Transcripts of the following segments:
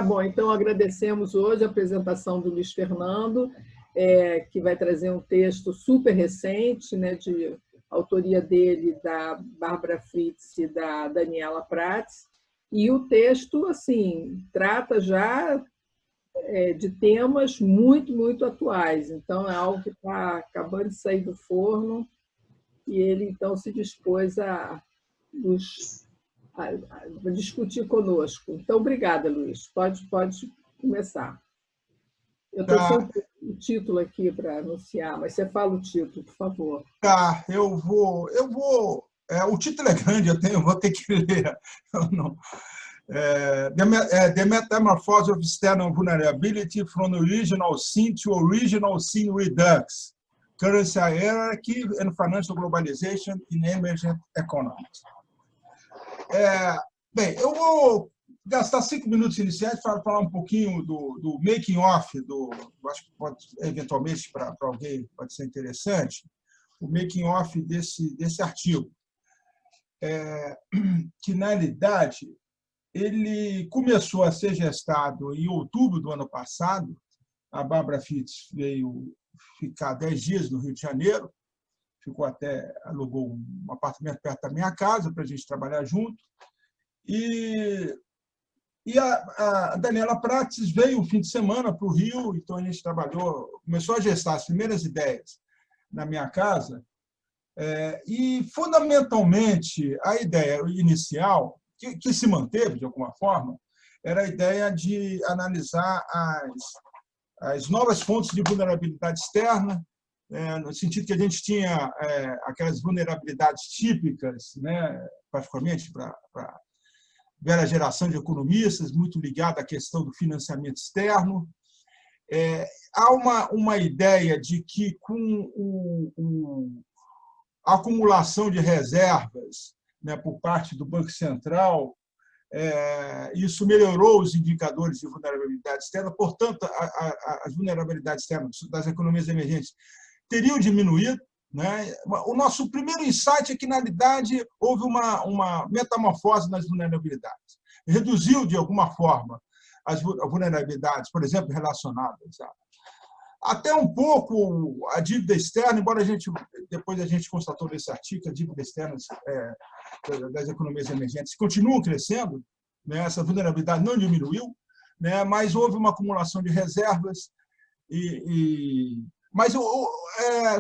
Bom, então agradecemos hoje a apresentação do Luiz Fernando, que vai trazer um texto super recente, né, de autoria dele, da Bárbara Fritz e da Daniela Prats, e o texto, assim, trata já de temas muito, muito atuais, então é algo que está acabando de sair do forno, e ele, então, se dispôs a discutir conosco. Então, obrigada, Luiz. Pode começar. Eu estou sem Tá, o título aqui para anunciar, mas você fala o título, por favor. tá, o título é grande, vou ter que ler. Eu não, The Metamorphosis of External Vulnerability from Original Sin to Original Sin Redux, Currency Hierarchy and Financial Globalization in Emergent Economies. Bem, eu vou gastar 5 minutos iniciais para falar um pouquinho do making off, acho que pode, eventualmente, para alguém pode ser interessante, o making off desse artigo, que, na realidade, ele começou a ser gestado em outubro do ano passado. A Bárbara Fitz veio ficar 10 dias no Rio de Janeiro, alugou um apartamento perto da minha casa para a gente trabalhar junto. E a Daniela Prates veio um fim de semana para o Rio, então a gente começou a gestar as primeiras ideias na minha casa. E, fundamentalmente, a ideia inicial, que se manteve de alguma forma, era a ideia de analisar as novas fontes de vulnerabilidade externa, no sentido que a gente tinha aquelas vulnerabilidades típicas, né, particularmente para a velha geração de economistas, muito ligada à questão do financiamento externo. Há uma ideia de que, com a acumulação de reservas, né, por parte do Banco Central, isso melhorou os indicadores de vulnerabilidade externa, portanto, as vulnerabilidades externas das economias emergentes teriam diminuído. Né? O nosso primeiro insight é que, na realidade, houve uma metamorfose nas vulnerabilidades. Reduziu, de alguma forma, as vulnerabilidades, por exemplo, relacionadas até um pouco a dívida externa, embora depois a gente constatou nesse artigo que a dívida externa das economias emergentes continuam crescendo, né? Essa vulnerabilidade não diminuiu, né? Mas houve uma acumulação de reservas, mas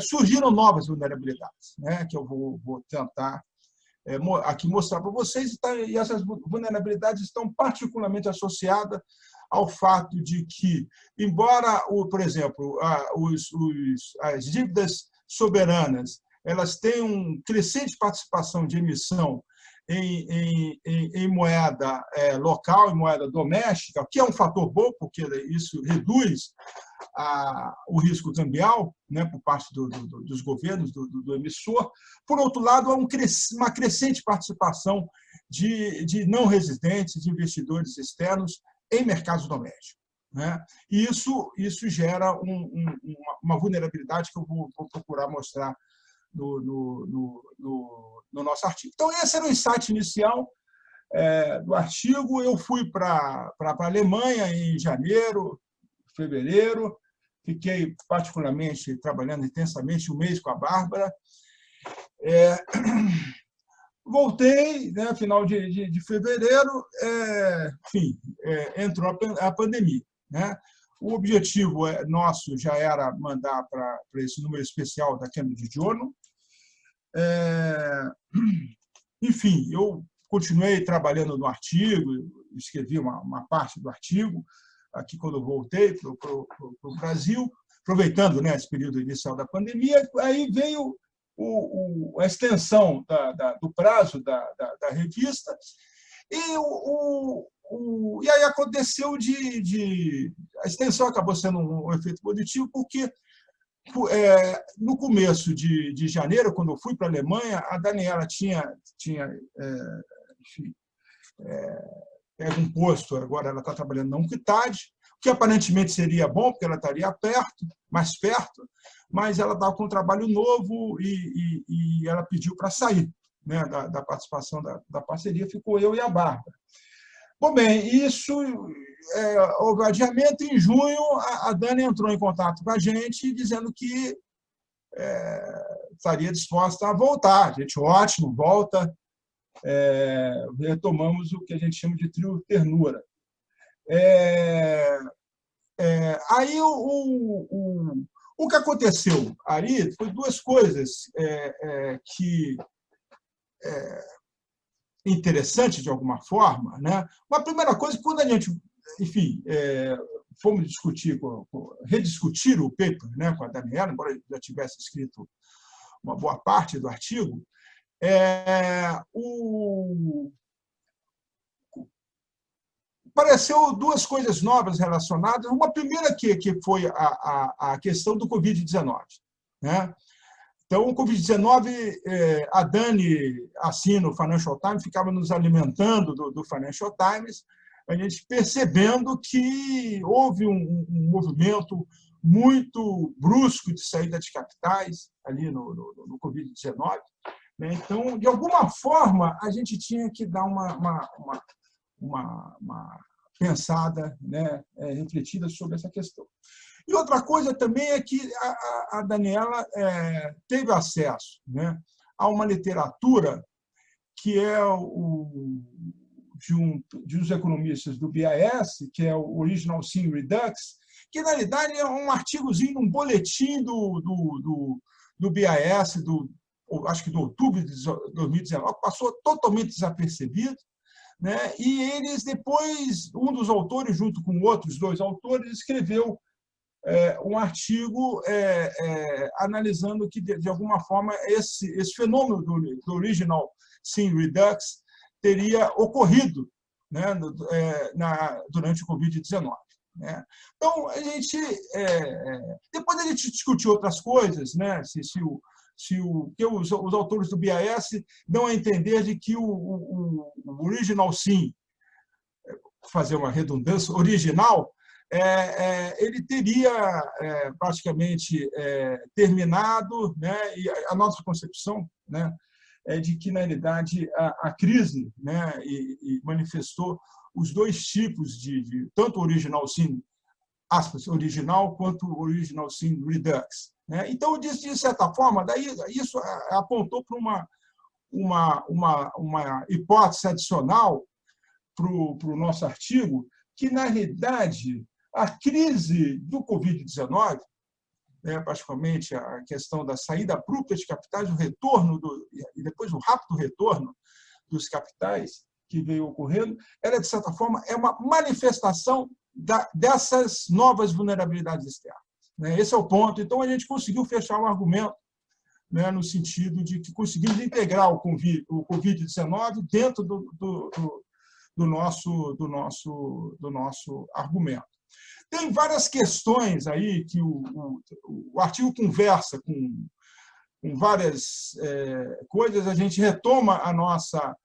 surgiram novas vulnerabilidades, né? Que eu vou tentar aqui mostrar para vocês, e essas vulnerabilidades estão particularmente associadas ao fato de que, embora, por exemplo, as dívidas soberanas elas têm crescente participação de emissão em moeda local, em moeda doméstica, o que é um fator bom, porque isso reduz o risco cambial, né, por parte dos governos, do emissor. Por outro lado, há uma crescente participação de não residentes, de investidores externos em mercados domésticos. Né? E isso gera uma vulnerabilidade que eu vou procurar mostrar no nosso artigo. Então, esse era o insight inicial do artigo. Eu fui para a Alemanha em janeiro, fevereiro, fiquei particularmente trabalhando intensamente um mês com a Bárbara. Voltei, né, final de fevereiro, enfim, entrou a pandemia. Né? O objetivo nosso já era mandar para esse número especial da Cambridge Journal. Enfim, eu continuei trabalhando no artigo, escrevi uma parte do artigo, aqui quando eu voltei para o Brasil, aproveitando, né, esse período inicial da pandemia. Aí veio a extensão do prazo da revista, e aí aconteceu a extensão acabou sendo um efeito positivo, porque no começo de janeiro, quando eu fui para a Alemanha, a Daniela tinha enfim, pega um posto, agora ela está trabalhando na Unquitad, que aparentemente seria bom, porque ela estaria mais perto, mas ela estava com um trabalho novo e ela pediu para sair, né, da participação da parceria, ficou eu e a Bárbara. Bom, bem, isso houve adiamento. Em junho, a Dani entrou em contato com a gente, dizendo que estaria disposta a voltar. A gente, ótimo, volta. Retomamos o que a gente chama de trio ternura. Aí, o que aconteceu aí foi duas coisas que interessantes, de alguma forma, né? Uma primeira coisa, quando a gente, enfim, fomos rediscutir o paper, né, com a Daniela, embora já tivesse escrito uma boa parte do artigo, apareceu duas coisas novas relacionadas. Uma primeira que foi a questão do Covid-19, né? Então, o Covid-19, a Dani assina o Financial Times, ficava nos alimentando do Financial Times, a gente percebendo que houve um movimento muito brusco de saída de capitais ali no Covid-19. Né? Então, de alguma forma, a gente tinha que dar uma pensada, né, refletida sobre essa questão. E outra coisa também é que a Daniela teve acesso, né, a uma literatura que é de uns economistas do BIS, que é o Original Sin Redux, que, na realidade, é um artigozinho, um boletim do BIS, acho que de outubro de 2019, passou totalmente desapercebido. Né? E eles, depois, um dos autores, junto com outros dois autores, escreveu um artigo analisando que, de alguma forma, esse fenômeno do Original Sin Redux teria ocorrido, né, durante o Covid-19. Né? Então, depois a gente discutiu outras coisas, né? Que os autores do BIS dão a entender de que o Original Sin, fazer uma redundância, original, ele teria praticamente terminado, né? E a nossa concepção, né, é de que, na realidade, a crise, né, e manifestou os dois tipos tanto o Original Sin, aspas, original, quanto o Original Sin Redux. Né? Então, de certa forma, daí isso apontou para uma hipótese adicional para o nosso artigo, que, na realidade, a crise do Covid-19, né, praticamente a questão da saída abrupta de capitais, o retorno e depois o rápido retorno dos capitais que veio ocorrendo, ela, de certa forma, é uma manifestação dessas novas vulnerabilidades externas. Né? Esse é o ponto. Então, a gente conseguiu fechar um argumento, né, no sentido de que conseguimos integrar o Covid-19 dentro do nosso argumento. Tem várias questões aí que o artigo conversa com várias coisas. A gente retoma a nossa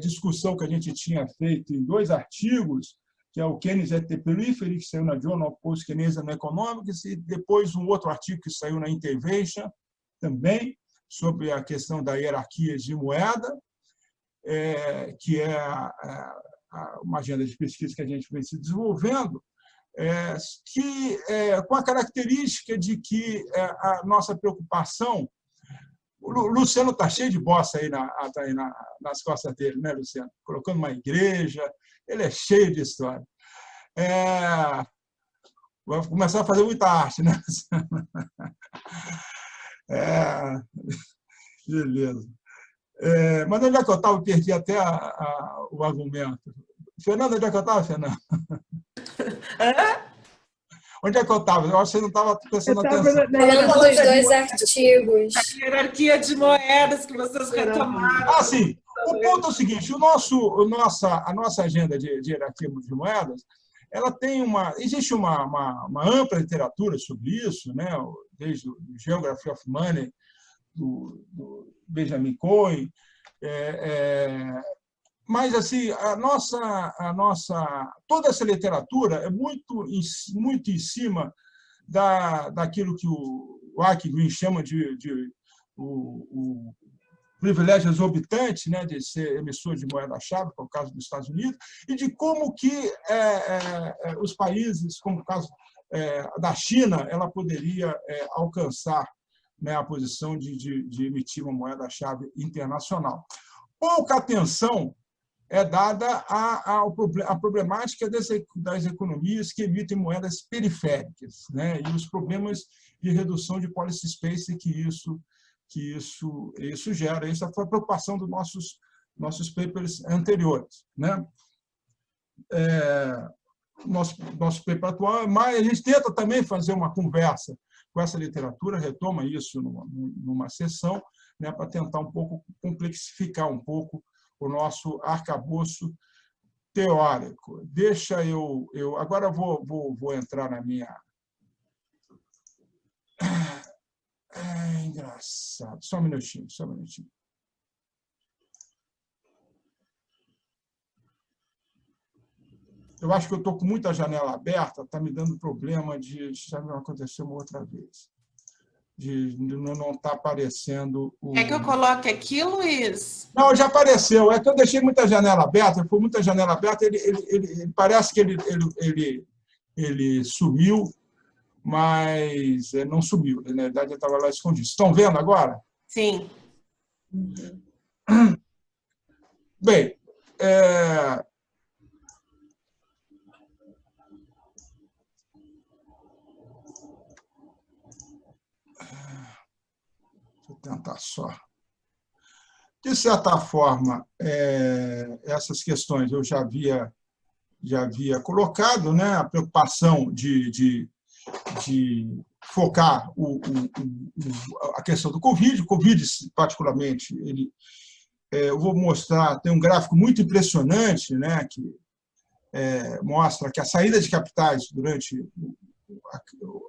discussão que a gente tinha feito em dois artigos, que é o Keynes at the Periphery, que saiu na Journal of Post-Keynesian Economics, e depois um outro artigo que saiu na Intervention, também, sobre a questão da hierarquia de moeda, que é uma agenda de pesquisa que a gente vem se desenvolvendo, com a característica de que a nossa preocupação... O Luciano está cheio de bossa aí nas costas dele, né, Luciano? Colocando uma igreja, ele é cheio de história. Vai começar a fazer muita arte, né? Beleza. Mas onde é que eu estava? Perdi até o argumento. Fernanda, onde é que eu estava, Fernanda? Onde é que eu estava? Eu acho que você não estava prestando atenção. Falando dos dois artigos. A hierarquia de moedas que vocês retomaram. Sim. O ponto é o seguinte, a nossa agenda de hierarquia de moedas, ela tem existe uma ampla literatura sobre isso, né? Desde o Geography of Money, do Benjamin Cohen, mas assim toda essa literatura é muito em cima daquilo que o Ark Green chama de privilégio exorbitante, né, de ser emissor de moeda-chave, por caso dos Estados Unidos, e de como que os países, como o caso da China, ela poderia alcançar, né, a posição de emitir uma moeda-chave internacional. Pouca atenção é dada à problemática das economias que emitem moedas periféricas, né, e os problemas de redução de policy space que isso gera. Essa foi a preocupação dos nossos papers anteriores, né? Nosso paper atual, mas a gente tenta também fazer uma conversa com essa literatura, retoma isso numa sessão, né, para tentar um pouco complexificar um pouco o nosso arcabouço teórico. Deixa eu agora vou entrar na minha... É engraçado. Só um minutinho. Eu acho que eu estou com muita janela aberta, está me dando problema já me aconteceu uma outra vez, de não estar aparecendo o... Quer que eu coloque aqui, Luiz? Não, já apareceu. É que eu deixei muita janela aberta, foi muita janela aberta, ele parece que ele sumiu, mas não sumiu. Na verdade, ele estava lá escondido. Estão vendo agora? Sim. Bem, deixa eu tentar só. De certa forma, essas questões eu já havia colocado, né? A preocupação de focar a questão do Covid. O Covid, particularmente, eu vou mostrar, tem um gráfico muito impressionante, né, que mostra que a saída de capitais durante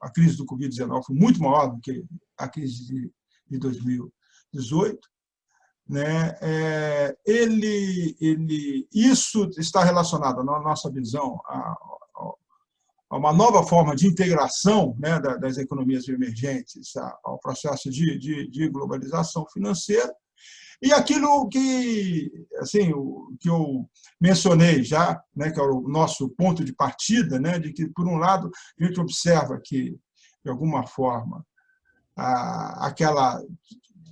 a crise do Covid-19 foi muito maior do que a crise de 2018. Né? Isso está relacionado, na nossa visão, a uma nova forma de integração, né, das economias emergentes ao processo de globalização financeira. E aquilo que eu mencionei já, né, que é o nosso ponto de partida, né, de que, por um lado, a gente observa que, de alguma forma, aquela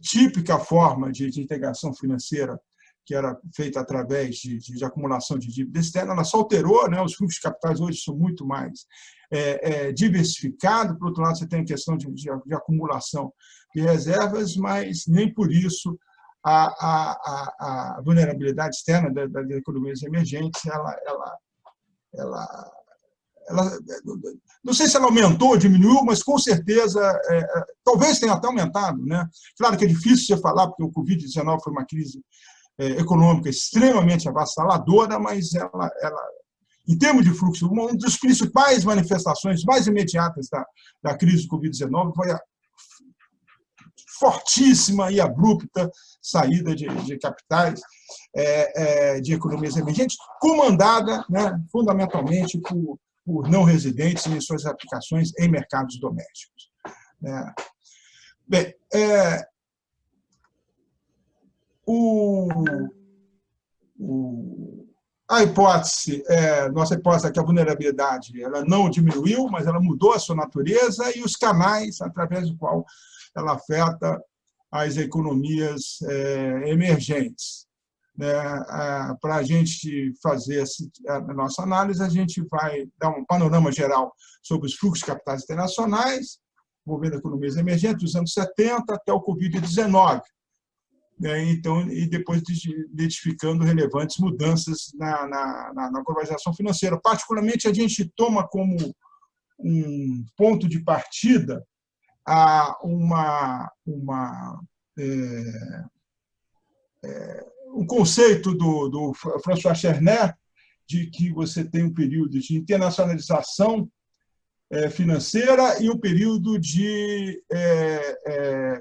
típica forma de integração financeira que era feita através de acumulação de dívida externa, ela só alterou, né? Os fluxos de capitais hoje são muito mais diversificados. Por outro lado, você tem a questão de acumulação de reservas, mas nem por isso a vulnerabilidade externa das economias emergentes, ela não sei se ela aumentou ou diminuiu, mas com certeza, talvez tenha até aumentado, né? Claro que é difícil você falar, porque o Covid-19 foi uma crise econômica extremamente avassaladora, mas ela, em termos de fluxo, uma das principais manifestações mais imediatas da crise do Covid-19 foi a fortíssima e abrupta saída de capitais de economias emergentes, comandada, né, fundamentalmente por não residentes em suas aplicações em mercados domésticos. Bem, a hipótese, nossa hipótese é que a vulnerabilidade ela não diminuiu, mas ela mudou a sua natureza e os canais através do qual ela afeta as economias emergentes. Para a gente fazer a nossa análise, a gente vai dar um panorama geral sobre os fluxos de capitais internacionais, envolvendo economias emergentes dos anos 70 até o Covid-19. Então, e depois identificando relevantes mudanças na globalização financeira. Particularmente, a gente toma como um ponto de partida um conceito do François Chernet, de que você tem um período de internacionalização financeira e um período de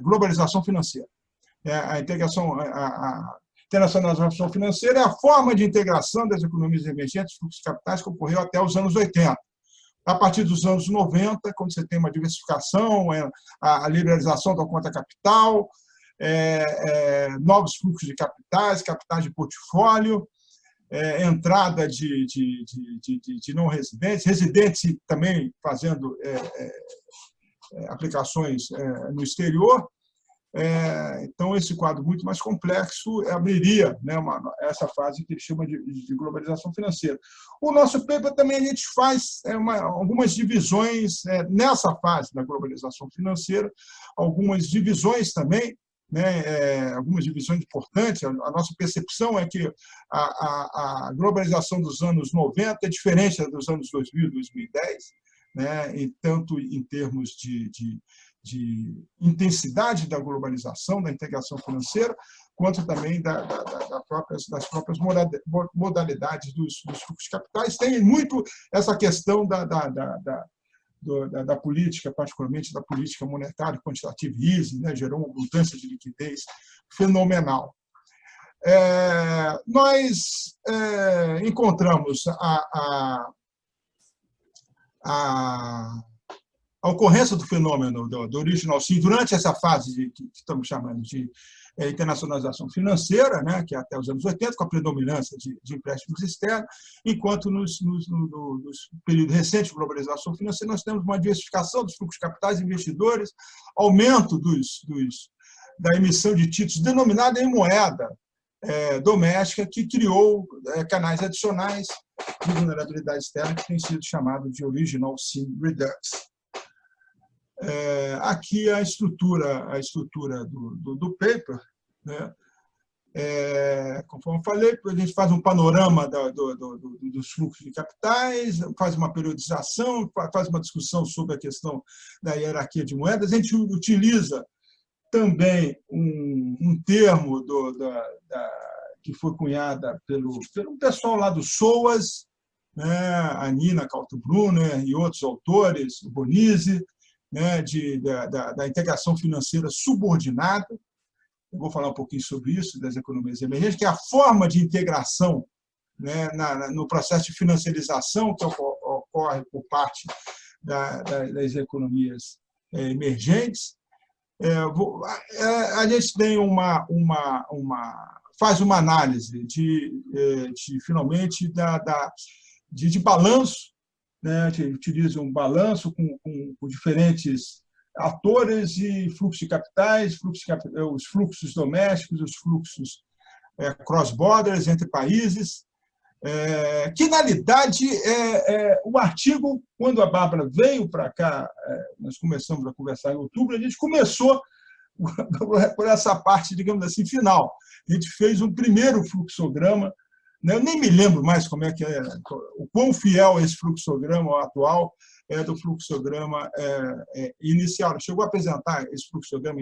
globalização financeira. A internacionalização financeira é a forma de integração das economias emergentes, fluxos de capitais, que ocorreu até os anos 80. A partir dos anos 90, quando você tem uma diversificação, a liberalização da conta capital, novos fluxos de capitais, capitais de portfólio, entrada de não residentes, residentes também fazendo aplicações no exterior. Então, esse quadro muito mais complexo abriria, né, essa fase que ele chama de globalização financeira. O nosso paper também a gente faz algumas divisões nessa fase da globalização financeira, algumas divisões também, né, algumas divisões importantes. A nossa percepção é que a globalização dos anos 90 é diferente da dos anos 2000 e 2010, né, tanto em termos de intensidade da globalização, da integração financeira, quanto também das próprias modalidades dos fluxos de capitais. Tem muito essa questão da política, particularmente da política monetária, quantitative easing, né, gerou uma abundância de liquidez fenomenal. Nós encontramos a ocorrência do fenômeno do original sim durante essa fase que estamos chamando de internacionalização financeira, né, que é até os anos 80, com a predominância de empréstimos externos, enquanto nos períodos recentes de globalização financeira nós temos uma diversificação dos fluxos de capitais, investidores, aumento da emissão de títulos denominada em moeda doméstica, que criou canais adicionais de vulnerabilidade externa, que tem sido chamado de original sin redux. Aqui a estrutura do paper, né? Conforme eu falei, a gente faz um panorama dos fluxos de capitais, faz uma periodização, faz uma discussão sobre a questão da hierarquia de moedas. A gente utiliza também um termo que foi cunhada pelo pessoal lá do SOAS, né? A Nina Kaltenbrunner e outros autores, o Bonizzi, né, da integração financeira subordinada. Eu vou falar um pouquinho sobre isso, das economias emergentes, que é a forma de integração, né, no processo de financiarização que ocorre por parte das economias emergentes. A gente tem faz uma análise finalmente de balanço, né, utiliza um balanço com diferentes atores e fluxos de capitais, os fluxos domésticos, os fluxos cross-borders entre países. Que, na realidade, o artigo, quando a Bárbara veio para cá, nós começamos a conversar em outubro, a gente começou por essa parte, digamos assim, final. A gente fez um primeiro fluxograma. Eu nem me lembro mais como é que o quão fiel esse fluxograma atual é do fluxograma inicial. Chegou a apresentar esse fluxograma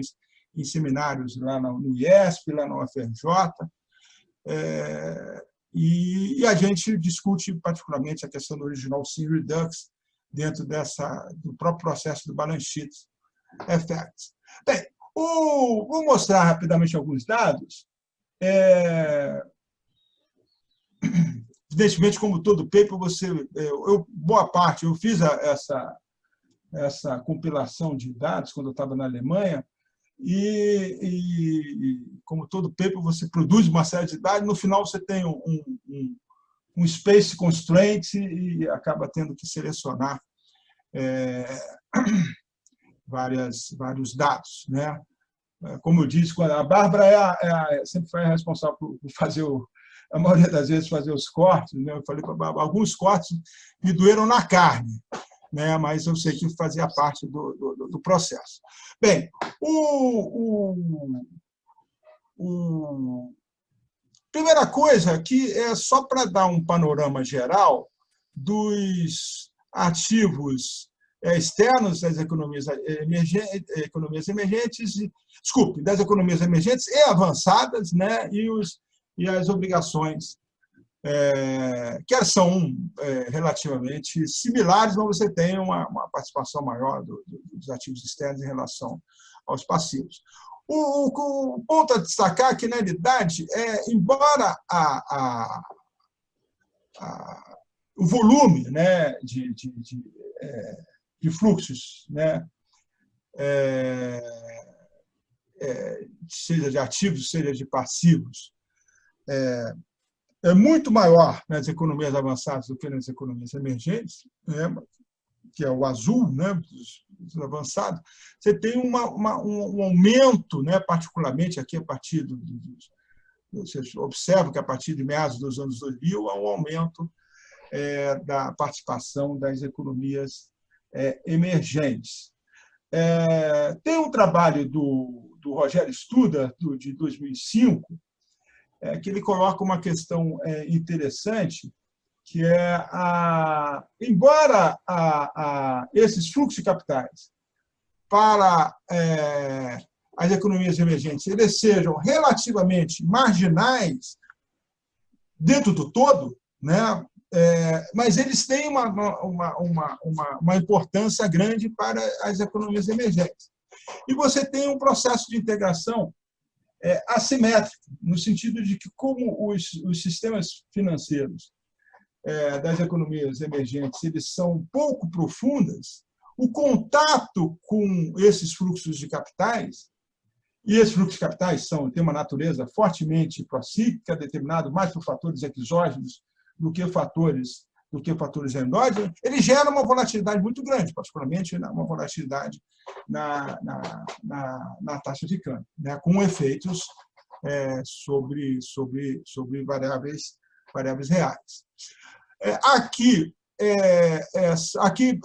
em seminários lá no IESP, lá na UFRJ, e a gente discute particularmente a questão do original sin redux dentro do próprio processo do balance sheet effect. Bem, vou mostrar rapidamente alguns dados. Evidentemente, como todo paper, boa parte, eu fiz essa compilação de dados quando eu estava na Alemanha, e como todo paper, você produz uma série de dados, no final você tem um space constraint e acaba tendo que selecionar vários dados, né? Como eu disse, a Bárbara sempre foi a responsável por fazer a maioria das vezes fazer os cortes, né? Eu falei para alguns cortes me doeram na carne, né? Mas eu sei que fazia parte do processo. Bem, primeira coisa aqui é só para dar um panorama geral dos ativos externos das economias emergentes, desculpe, das economias emergentes e avançadas, né? E as obrigações, que elas são relativamente similares, mas você tem uma participação maior dos ativos externos em relação aos passivos. O ponto a destacar é que, na realidade, embora o volume, né, de fluxos, né, seja de ativos, seja de passivos, é muito maior nas economias avançadas do que nas economias emergentes, né, que é o azul, né, dos avançados. Você tem um aumento, né, particularmente aqui a partir você observa que a partir de meados dos anos 2000 há um aumento da participação das economias emergentes. Tem um trabalho do Rogério Studer, de 2005, que ele coloca uma questão interessante, que é, embora esses fluxos de capitais para as economias emergentes eles sejam relativamente marginais dentro do todo, né? Mas eles têm uma importância grande para as economias emergentes. E você tem um processo de integração assimétrico, no sentido de que, como os sistemas financeiros das economias emergentes eles são pouco profundas, o contato com esses fluxos de capitais, e esses fluxos de capitais têm uma natureza fortemente procíclica, determinado mais por fatores exógenos do que fatores endógenos, ele gera uma volatilidade muito grande, particularmente uma volatilidade na taxa de câmbio, né, com efeitos sobre variáveis reais. Aqui,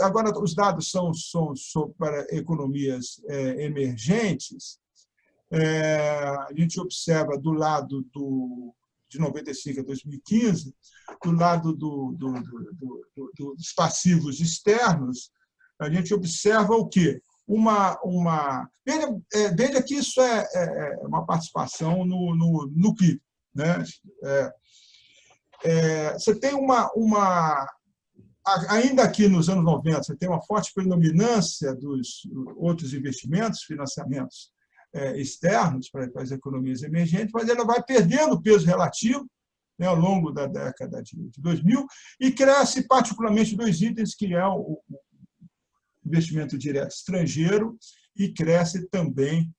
agora, os dados são para economias emergentes. A gente observa do lado de 95 a 2015, do lado dos passivos externos, a gente observa o quê? Veja que isso é uma participação no PIB, né? Você tem ainda aqui nos anos 90, você tem uma forte predominância dos outros investimentos, financiamentos externos para as economias emergentes, mas ela vai perdendo peso relativo, né, ao longo da década de 2000 e cresce particularmente dois itens, que é o investimento direto estrangeiro e cresce também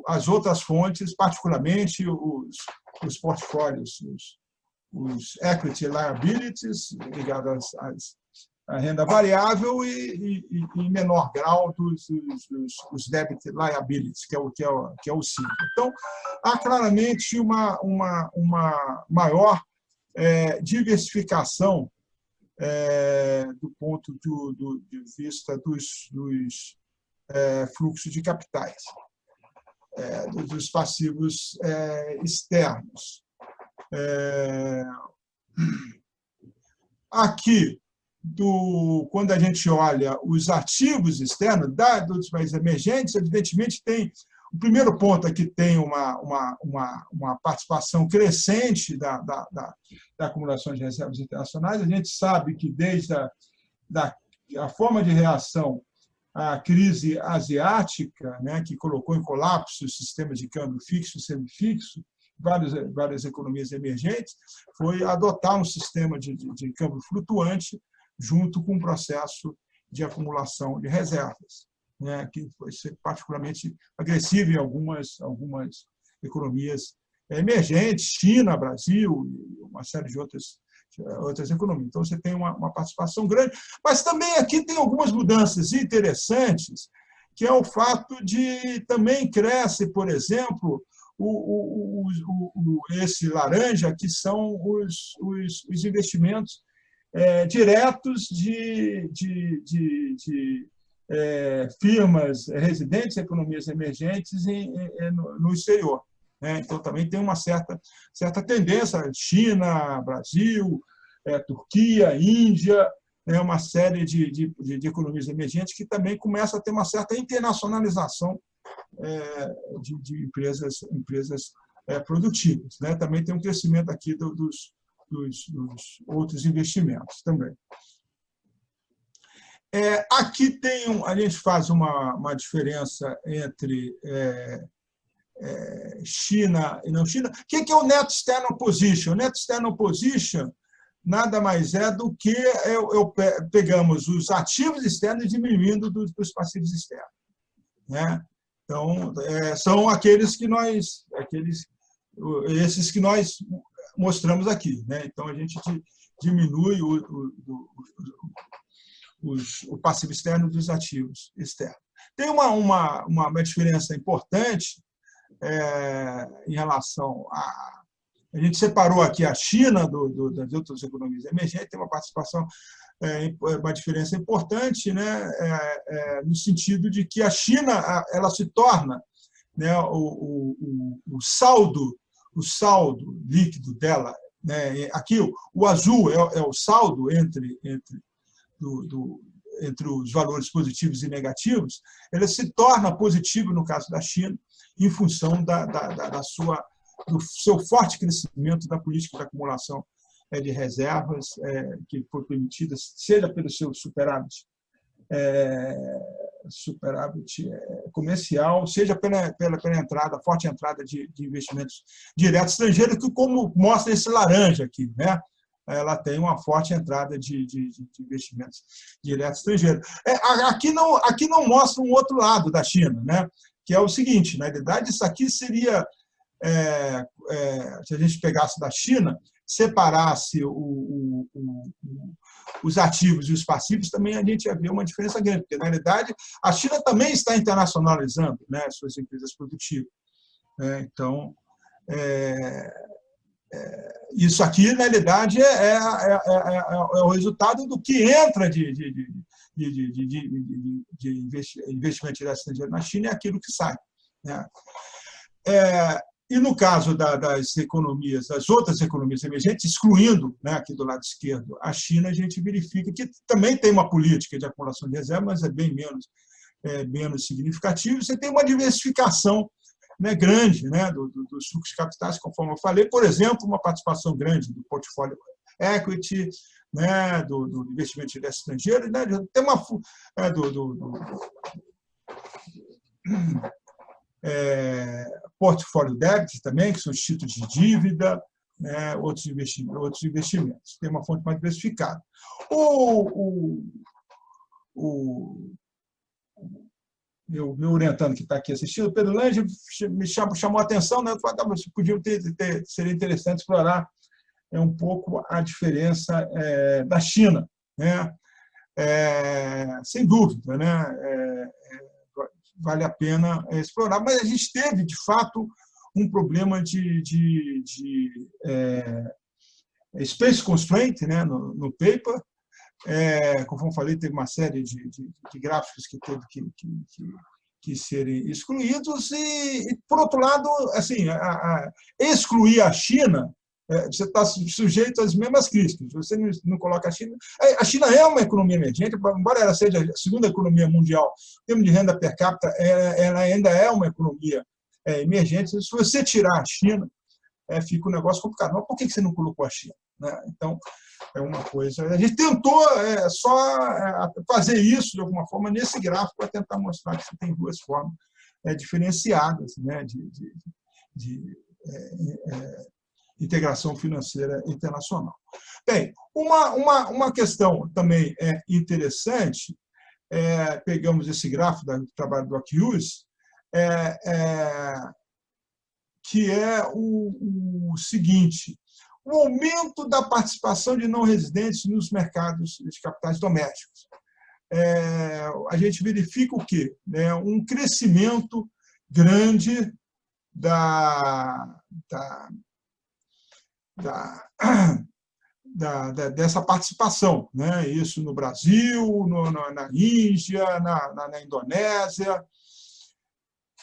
as outras fontes, particularmente os portfólios, os equity liabilities, ligados à renda variável e em menor grau os debt liabilities, que é o CID. Então, há claramente uma maior diversificação do ponto de vista dos fluxos de capitais, dos passivos externos. Aqui, quando a gente olha os ativos externos dos países emergentes, evidentemente tem o primeiro ponto aqui, tem uma participação crescente da acumulação de reservas internacionais. A gente sabe que desde a forma de reação à crise asiática, né, que colocou em colapso os sistemas de câmbio fixo e semifixo, várias economias emergentes, foi adotar um sistema de câmbio flutuante junto com um processo de acumulação de reservas, né, que foi particularmente agressivo em algumas economias emergentes, China, Brasil, e uma série de outras economias. Então, você tem uma participação grande, mas também aqui tem algumas mudanças interessantes, que é o fato de também cresce, por exemplo, esse laranja, que são os investimentos diretos de firmas residentes, economias emergentes no exterior. Então, também tem uma certa tendência, China, Brasil, Turquia, Índia, uma série de economias emergentes que também começa a ter uma certa internacionalização de empresas produtivas. Também tem um crescimento aqui dos outros investimentos também. Aqui a gente faz uma diferença entre China e não China. O que é o Net External Position? O Net External Position nada mais é do que pegamos os ativos externos diminuindo dos passivos externos, né? Então, são esses que nós mostramos aqui, né? Então, a gente diminui o passivo externo dos ativos externos. Tem uma diferença importante em relação a... A gente separou aqui a China das outras economias emergentes, tem uma participação, uma diferença importante, né, no sentido de que a China ela se torna, né, o saldo líquido dela, né, aqui o azul é o saldo entre os valores positivos e negativos, ele se torna positivo no caso da China, em função do seu forte crescimento da política de acumulação de reservas, que foi permitida, seja pelo seu superávit comercial, seja pela forte entrada de investimentos diretos estrangeiros, que, como mostra esse laranja aqui, né? Ela tem uma forte entrada de investimentos diretos estrangeiros. Aqui não mostra um outro lado da China, né? Que é o seguinte: na verdade, isso aqui seria, se a gente pegasse da China, separasse os ativos e os passivos, também a gente ia ver uma diferença grande, porque, na realidade, a China também está internacionalizando, né, suas empresas produtivas. Então, isso aqui, na realidade, é o resultado do que entra de investimento direto estrangeiro na China e aquilo que sai, né? E no caso das outras economias emergentes, excluindo, né, aqui do lado esquerdo, a China, a gente verifica que também tem uma política de acumulação de reservas, mas é bem menos significativo. Você tem uma diversificação, né, grande, né, dos fluxos de capitais, conforme eu falei. Por exemplo, uma participação grande do portfólio equity, né, do investimento direto estrangeiro, né, tem uma portfólio débito também, que são os títulos de dívida, né, outros investimentos. Tem uma fonte mais diversificada. Meu orientando que está aqui assistindo, Pedro Lange, me chamou a atenção, né? Seria interessante explorar um pouco a diferença da China, né? Sem dúvida, né? Vale a pena explorar, mas a gente teve, de fato, um problema de space constraint, né, no paper. Conforme falei, teve uma série de gráficos que teve que serem excluídos e, por outro lado, assim, excluir a China, você está sujeito às mesmas críticas. Você não coloca a China. A China é uma economia emergente, embora ela seja a segunda economia mundial em termos de renda per capita, ela ainda é uma economia emergente. Se você tirar a China, fica um negócio complicado. Mas por que você não colocou a China, né? Então, é uma coisa... A gente tentou só fazer isso, de alguma forma, nesse gráfico, para tentar mostrar que você tem duas formas diferenciadas, né, de integração financeira internacional. Bem, uma questão também interessante, pegamos esse gráfico do trabalho do Akius, que é o seguinte: o aumento da participação de não residentes nos mercados de capitais domésticos. A gente verifica o quê? Um crescimento grande dessa participação, né? Isso no Brasil, na Índia, na Indonésia,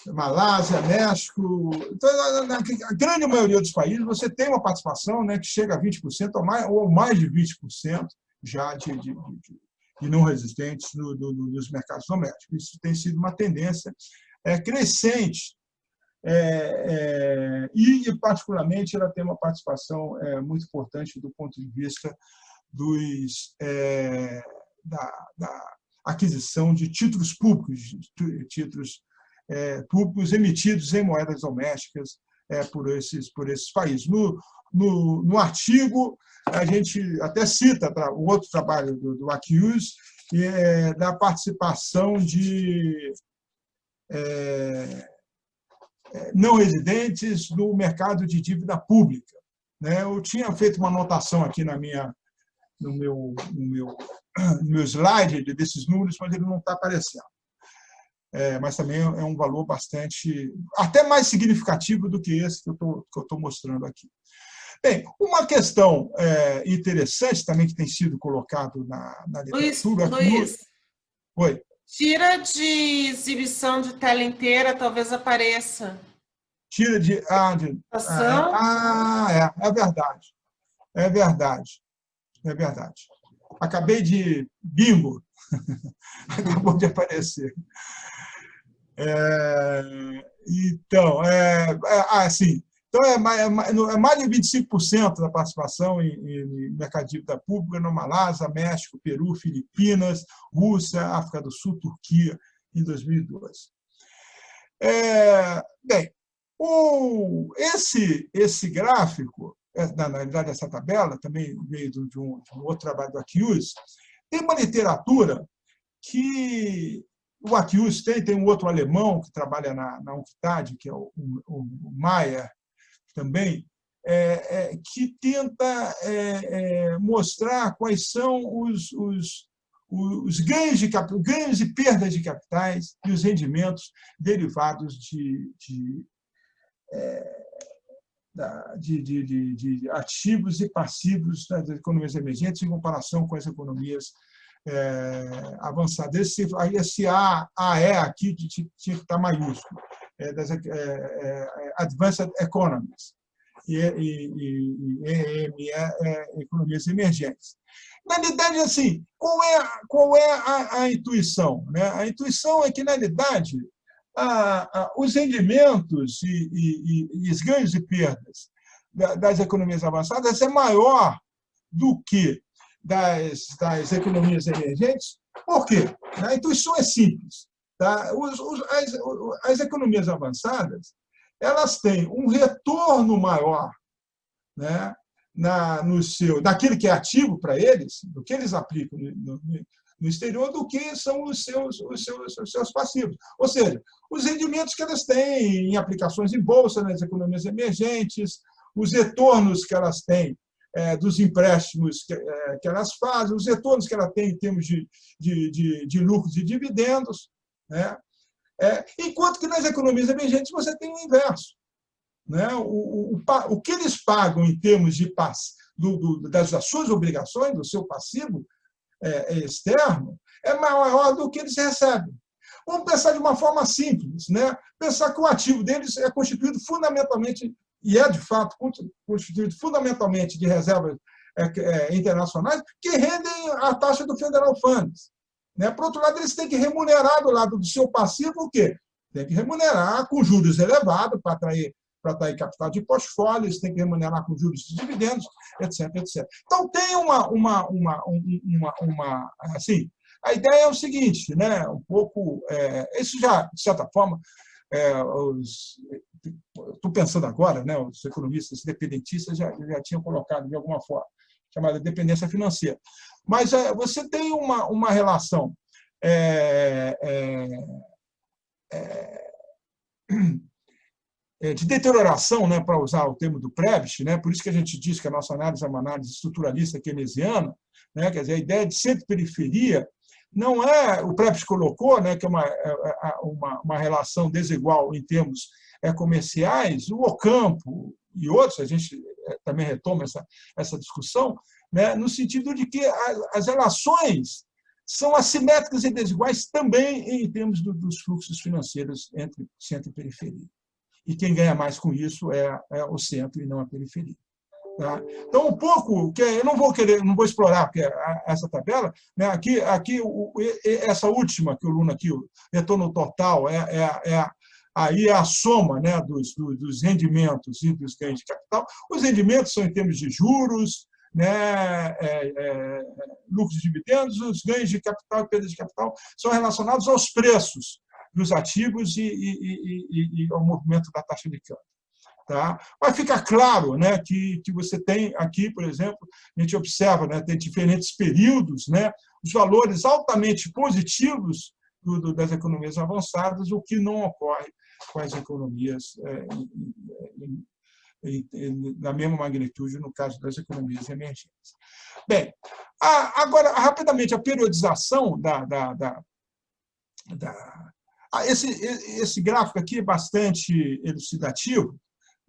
Malásia, México. Então, na grande maioria dos países, você tem uma participação, né, que chega a 20% ou mais de 20% já de não residentes nos mercados domésticos. Isso tem sido uma tendência crescente. E, particularmente, ela tem uma participação muito importante do ponto de vista da aquisição de títulos públicos, públicos emitidos em moedas domésticas por esses países. No artigo, a gente até cita o outro trabalho do Akius, da participação de não residentes no mercado de dívida pública. Eu tinha feito uma anotação aqui no meu slide desses números, mas ele não está aparecendo. Mas também é um valor bastante, até mais significativo do que esse que eu estou mostrando aqui. Bem, uma questão interessante também que tem sido colocado na literatura... Luiz, oi. Tira de exibição de tela inteira, talvez apareça. Tira de... é verdade. É verdade. É verdade. Acabei de... Bingo! Acabou de aparecer. Então, assim, então é mais de 25% da participação em mercado de dívida pública no Malásia, México, Peru, Filipinas, Rússia, África do Sul, Turquia, em 2002. Bem, esse gráfico, na realidade, essa tabela, também veio de um outro trabalho do Akius, tem uma literatura que o Akius tem um outro alemão que trabalha na UNCTAD, que é o Mayer, também, que tenta mostrar quais são os ganhos e perdas de capitais e os rendimentos derivados de ativos e passivos das economias emergentes em comparação com as economias avançadas. Esse AE aqui tinha que estar maiúsculo, das Advanced Economies, e EME economias emergentes. Na realidade, assim, qual é a intuição? A intuição é que, na realidade, os rendimentos e os ganhos e perdas das economias avançadas é maior do que das economias emergentes. Por quê? A intuição é simples. Tá? As economias avançadas, elas têm um retorno maior, né, daquilo que é ativo para eles, do que eles aplicam no exterior, do que são os seus passivos. Ou seja, os rendimentos que elas têm em aplicações em bolsa, nas economias emergentes, os retornos que elas têm dos empréstimos que elas fazem, os retornos que ela tem em termos de lucros e dividendos, né? Enquanto que nas economias emergentes você tem o inverso. Né? O que eles pagam em termos das suas obrigações, do seu passivo externo, é maior do que eles recebem. Vamos pensar de uma forma simples, né? Pensar que o ativo deles é constituído fundamentalmente, e de fato constituído fundamentalmente de reservas internacionais que rendem a taxa do Federal Funds. Né? Por outro lado, eles têm que remunerar do lado do seu passivo o quê? Tem que remunerar com juros elevados para atrair capital de portfólios, tem que remunerar com juros de dividendos, etc, etc. Então, tem assim, a ideia é o seguinte, né? Um pouco, isso já, de certa forma, estou pensando agora, né? Os economistas independentistas já tinham colocado de alguma forma, chamada dependência financeira. Mas você tem uma relação de deterioração, né, para usar o termo do Prebisch, né, por isso que a gente diz que a nossa análise é uma análise estruturalista keynesiana, né, quer dizer, a ideia de centro-periferia não é, o Prebisch colocou, né, que é uma relação desigual em termos comerciais, o Ocampo e outros, a gente também retoma essa discussão, né, no sentido de que as relações são assimétricas e desiguais também em termos dos fluxos financeiros entre centro e periferia. E quem ganha mais com isso é o centro e não a periferia. Tá? Então, um pouco, que eu não vou explorar essa tabela, né? Aqui essa última que o Luna aqui, o retorno total, aí é a soma, né, dos rendimentos e dos ganhos de capital. Os rendimentos são em termos de juros, né, lucros de dividendos, os ganhos de capital e perdas de capital são relacionados aos preços dos ativos e ao movimento da taxa de câmbio. Tá? Mas fica claro, né, que você tem aqui, por exemplo, a gente observa, né, tem diferentes períodos, né, os valores altamente positivos, das economias avançadas, o que não ocorre com as economias da mesma magnitude no caso das economias emergentes. Bem, agora, rapidamente, a periodização esse gráfico aqui é bastante elucidativo,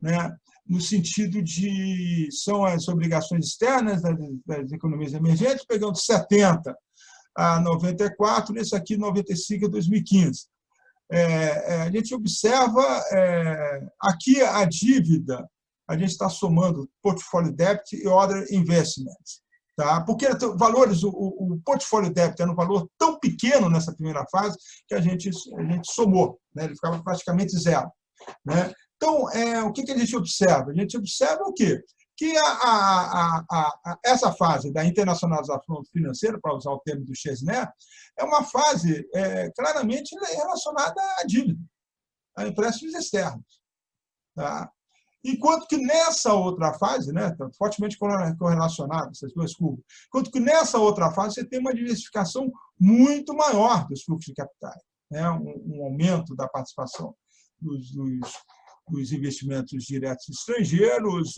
né? No sentido de são as obrigações externas das economias emergentes, pegando de 70 a 94, esse aqui 95 a 2015. A gente observa aqui a dívida, a gente está somando portfólio debt e other investments. Tá? Porque valores, o portfólio debt era um valor tão pequeno nessa primeira fase que a gente somou, né? Ele ficava praticamente zero. Né? Então, o que a gente observa? A gente observa o quê? Que essa fase da internacionalização financeira, para usar o termo do Chesner, é uma fase claramente relacionada à dívida, a empréstimos externos. Tá? Enquanto que nessa outra fase, né, fortemente correlacionada, essas duas curvas, enquanto que nessa outra fase você tem uma diversificação muito maior dos fluxos de capitais, né, um aumento da participação dos investimentos diretos estrangeiros,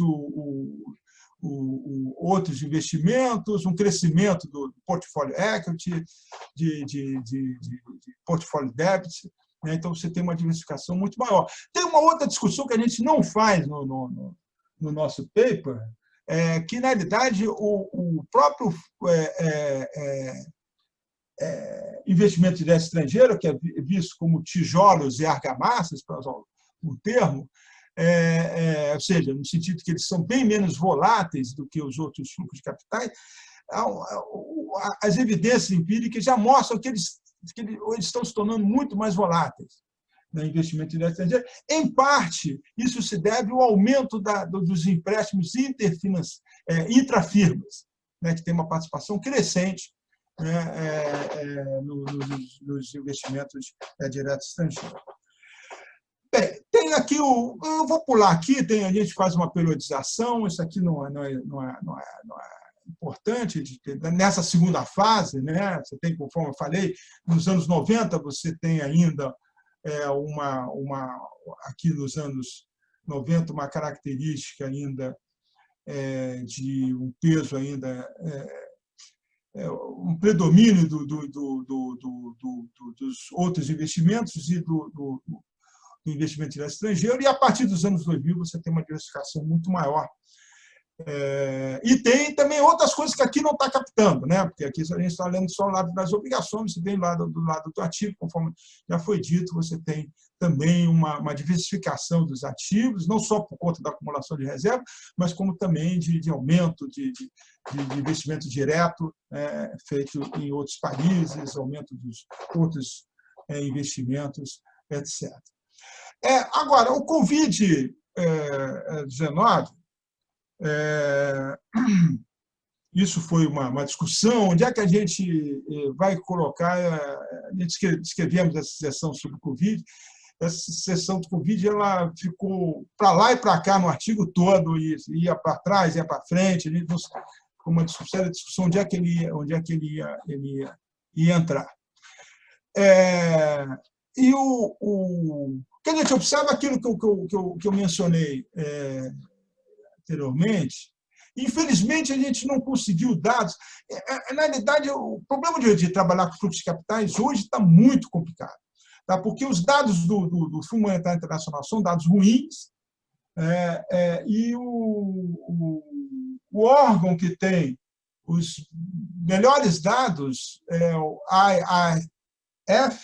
outros investimentos, um crescimento do portfólio equity, de portfólio debt. Então, você tem uma diversificação muito maior. Tem uma outra discussão que a gente não faz no nosso paper, que, na realidade, o próprio investimento direto estrangeiro, que é visto como tijolos e argamassas, para usar o termo, ou seja, no sentido que eles são bem menos voláteis do que os outros fluxos de capitais, as evidências empíricas já mostram que eles estão se tornando muito mais voláteis no investimento direto estrangeiro. Em parte, isso se deve ao aumento dos empréstimos intrafirmas, né, que tem uma participação crescente, né, nos investimentos diretos estrangeiros. Bem, tem aqui eu vou pular aqui, a gente faz uma periodização, isso aqui não é importante nessa segunda fase, né? Você tem, conforme eu falei, nos anos 90 você tem ainda aqui nos anos 90 uma característica ainda de um peso ainda um predomínio dos outros investimentos e do investimento direto estrangeiro, e a partir dos anos 2000 você tem uma diversificação muito maior. E tem também outras coisas que aqui não está captando, né? Porque aqui a gente está olhando só o lado das obrigações, você tem do lado do ativo, conforme já foi dito, você tem também uma diversificação dos ativos, não só por conta da acumulação de reserva, mas como também de aumento de investimento direto feito em outros países, aumento dos outros investimentos, etc. Agora, o Covid-19, isso foi uma discussão, onde é que a gente vai colocar, a gente escrevemos essa sessão sobre o Covid, essa sessão do Covid ela ficou para lá e para cá no artigo todo, ia para trás, ia para frente, a gente com uma séria discussão onde é que ele ia entrar. E o que a gente observa, aquilo que eu mencionei anteriormente, infelizmente, a gente não conseguiu dados. Na realidade, o problema de trabalhar com fluxo de capitais hoje está muito complicado, tá? Porque os dados do Fundo Monetário Internacional são dados ruins, e o órgão que tem os melhores dados é o IIF,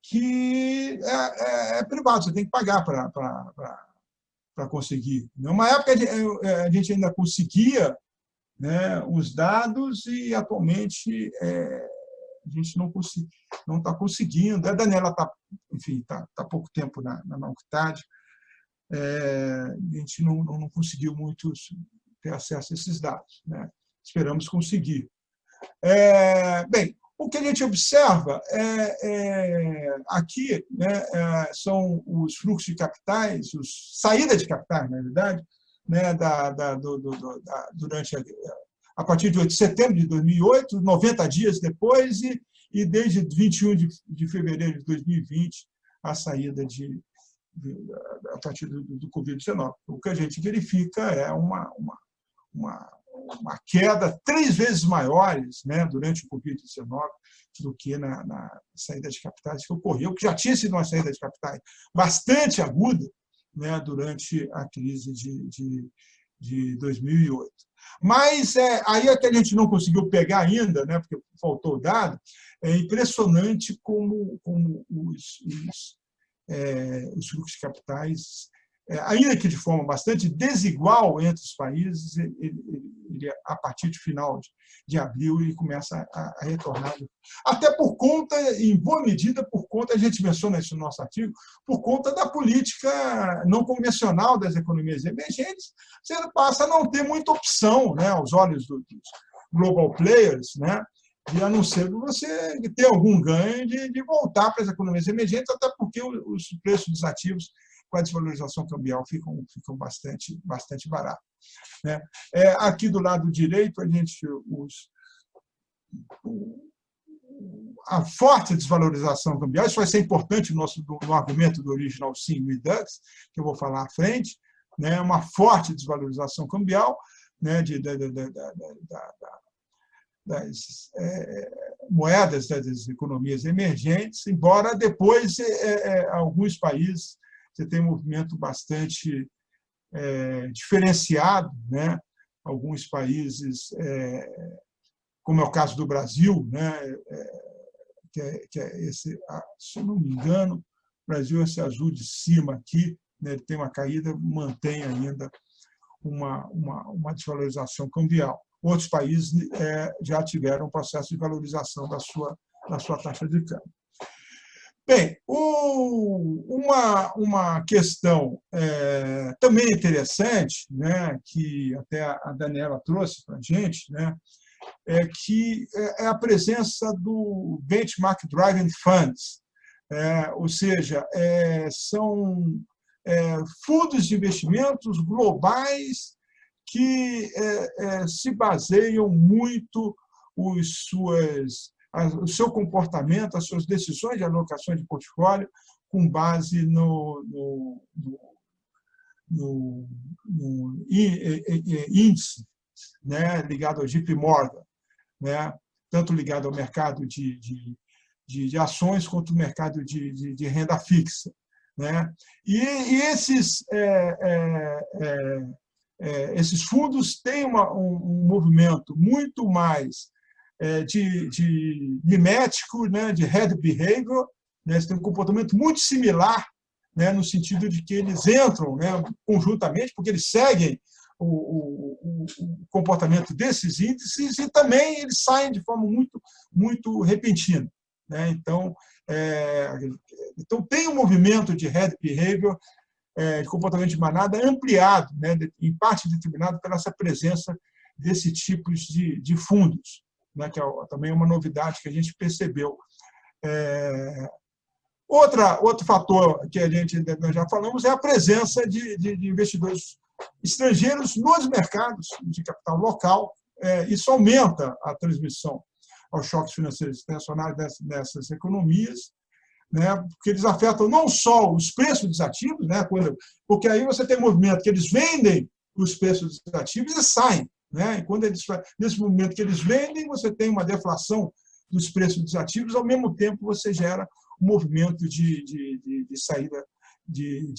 que é privado, você tem que pagar para conseguir. Numa época, a gente ainda conseguia, né, os dados e, atualmente, a gente não está conseguindo. A Daniela está há pouco tempo na UNCTAD, a gente não conseguiu muito ter acesso a esses dados, né? Esperamos conseguir. Bem, o que a gente observa aqui, né, são os fluxos de capitais, saída de capitais, na realidade, né, durante a partir de 8 de setembro de 2008, 90 dias depois, e desde 21 de fevereiro de 2020, a saída a partir do Covid-19. O que a gente verifica é uma queda 3 vezes maiores, né, durante o Covid-19 do que na saída de capitais que ocorreu, que já tinha sido uma saída de capitais bastante aguda, né, durante a crise de 2008. Mas aí é que a gente não conseguiu pegar ainda, né, porque faltou o dado. É impressionante como os fluxos de capitais, ainda que de forma bastante desigual entre os países, ele a partir de final de abril, ele começa a retornar. Até por conta, em boa medida, por conta, a gente menciona isso no nosso artigo, por conta da política não convencional das economias emergentes, você passa a não ter muita opção, né, aos olhos dos global players, né, a não ser que você tenha algum ganho de voltar para as economias emergentes, até porque os preços dos ativos com a desvalorização cambial ficam bastante baratos, né? Aqui do lado direito, a forte desvalorização cambial, isso vai ser importante no argumento do Original Sin Redux, que eu vou falar à frente, né? Uma forte desvalorização cambial, né, das moedas das economias emergentes, embora depois alguns países você tem um movimento bastante diferenciado, né? Alguns países, como é o caso do Brasil, né? Que é esse, se eu não me engano, o Brasil, esse azul de cima aqui, né? Ele tem uma caída, mantém ainda uma desvalorização cambial. Outros países já tiveram um processo de valorização da sua taxa de câmbio. Bem, uma questão também interessante, né, que até a Daniela trouxe para a gente, né, é a presença do Benchmark Driven Funds, ou seja, são fundos de investimentos globais que se baseiam muito o seu comportamento, as suas decisões de alocação de portfólio com base no índice, né, ligado ao JP Morgan, né, tanto ligado ao mercado de ações quanto ao mercado de renda fixa, né? E esses fundos têm um movimento muito mais de mimético, né, de head behavior, né, eles têm um comportamento muito similar, né, no sentido de que eles entram, né, conjuntamente, porque eles seguem o comportamento desses índices e também eles saem de forma muito repentina, né? Então tem um movimento de head behavior, de comportamento de manada ampliado, né, em parte determinado pela essa presença desse tipo de fundos, né, que também é uma novidade que a gente percebeu. Outro fator que nós já falamos é a presença de investidores estrangeiros nos mercados de capital local. Isso aumenta a transmissão aos choques financeiros internacionais nessas economias, né, porque eles afetam não só os preços dos ativos, né, porque aí você tem um movimento que eles vendem os preços dos ativos e saem, né, e nesse momento que eles vendem, você tem uma deflação dos preços dos ativos, ao mesmo tempo você gera um movimento de saída de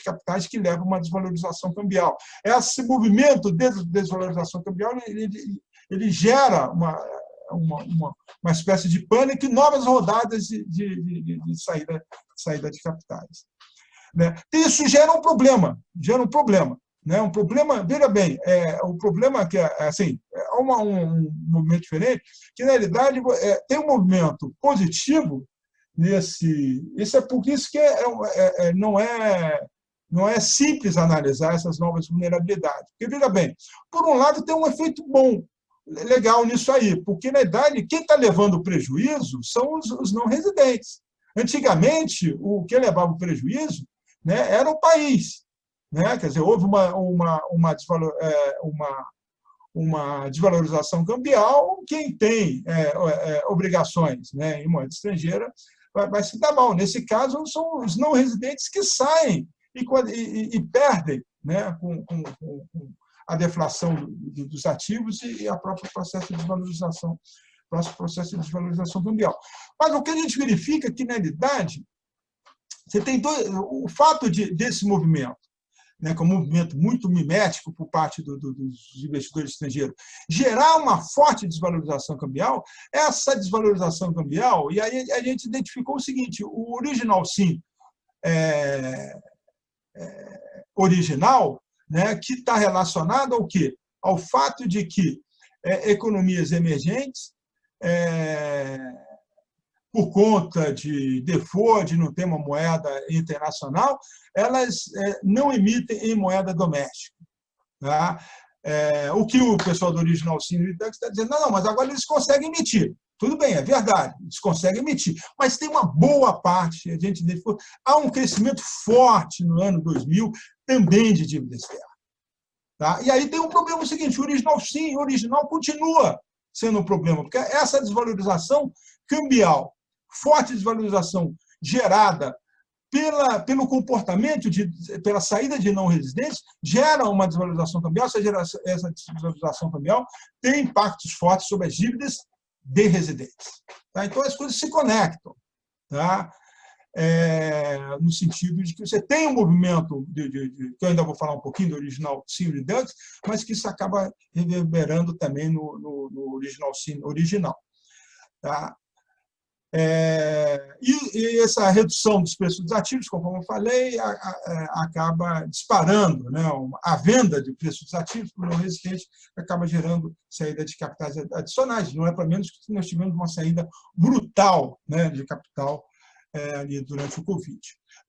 capitais que leva a uma desvalorização cambial. Esse movimento de desvalorização cambial ele gera uma espécie de pânico e novas rodadas de saída de capitais, né? Isso gera um problema, né? Um problema, veja bem, o problema que assim, um movimento diferente, que na realidade tem um movimento positivo isso é por isso que não é simples analisar essas novas vulnerabilidades. Porque, veja bem, por um lado tem um efeito bom, legal nisso aí, porque, na verdade, quem está levando o prejuízo são os não residentes. Antigamente, o que levava o prejuízo, né, era o país, né? Quer dizer, houve uma desvalorização cambial, quem tem obrigações, né, em moeda estrangeira vai se dar mal. Nesse caso, são os não residentes que saem e perdem, né, com a deflação dos ativos e a própria processo de desvalorização, cambial. Mas o que a gente verifica é que, na realidade, você tem o fato desse movimento, né, que é um movimento muito mimético por parte dos investidores estrangeiros, gerar uma forte desvalorização cambial, essa desvalorização cambial, e aí a gente identificou o seguinte: o original sim original, né, que está relacionado ao quê? Ao fato de que economias emergentes, por conta de default, de não ter uma moeda internacional, elas não emitem em moeda doméstica. Tá? O que o pessoal do Original Sin está dizendo, não, mas agora eles conseguem emitir. Tudo bem, é verdade, eles conseguem emitir, mas tem uma boa parte, a gente identificou, há um crescimento forte no ano 2000 também de dívida externa. Tá? E aí tem um problema seguinte: o Original Sin, o original continua sendo um problema, porque essa desvalorização cambial, forte desvalorização gerada pelo comportamento, pela saída de não residentes, gera uma desvalorização cambial. Essa desvalorização cambial tem impactos fortes sobre as dívidas de residentes. Tá? Então, as coisas se conectam. Tá? No sentido de que você tem um movimento, que eu ainda vou falar um pouquinho do Original Sin Redux, mas que isso acaba reverberando também no Original Sin original. Tá? E essa redução dos preços dos ativos, conforme eu falei, acaba disparando, né, a venda de preços dos ativos por não residente, acaba gerando saída de capitais adicionais. Não é para menos que nós tivemos uma saída brutal, né, de capital ali durante o Covid.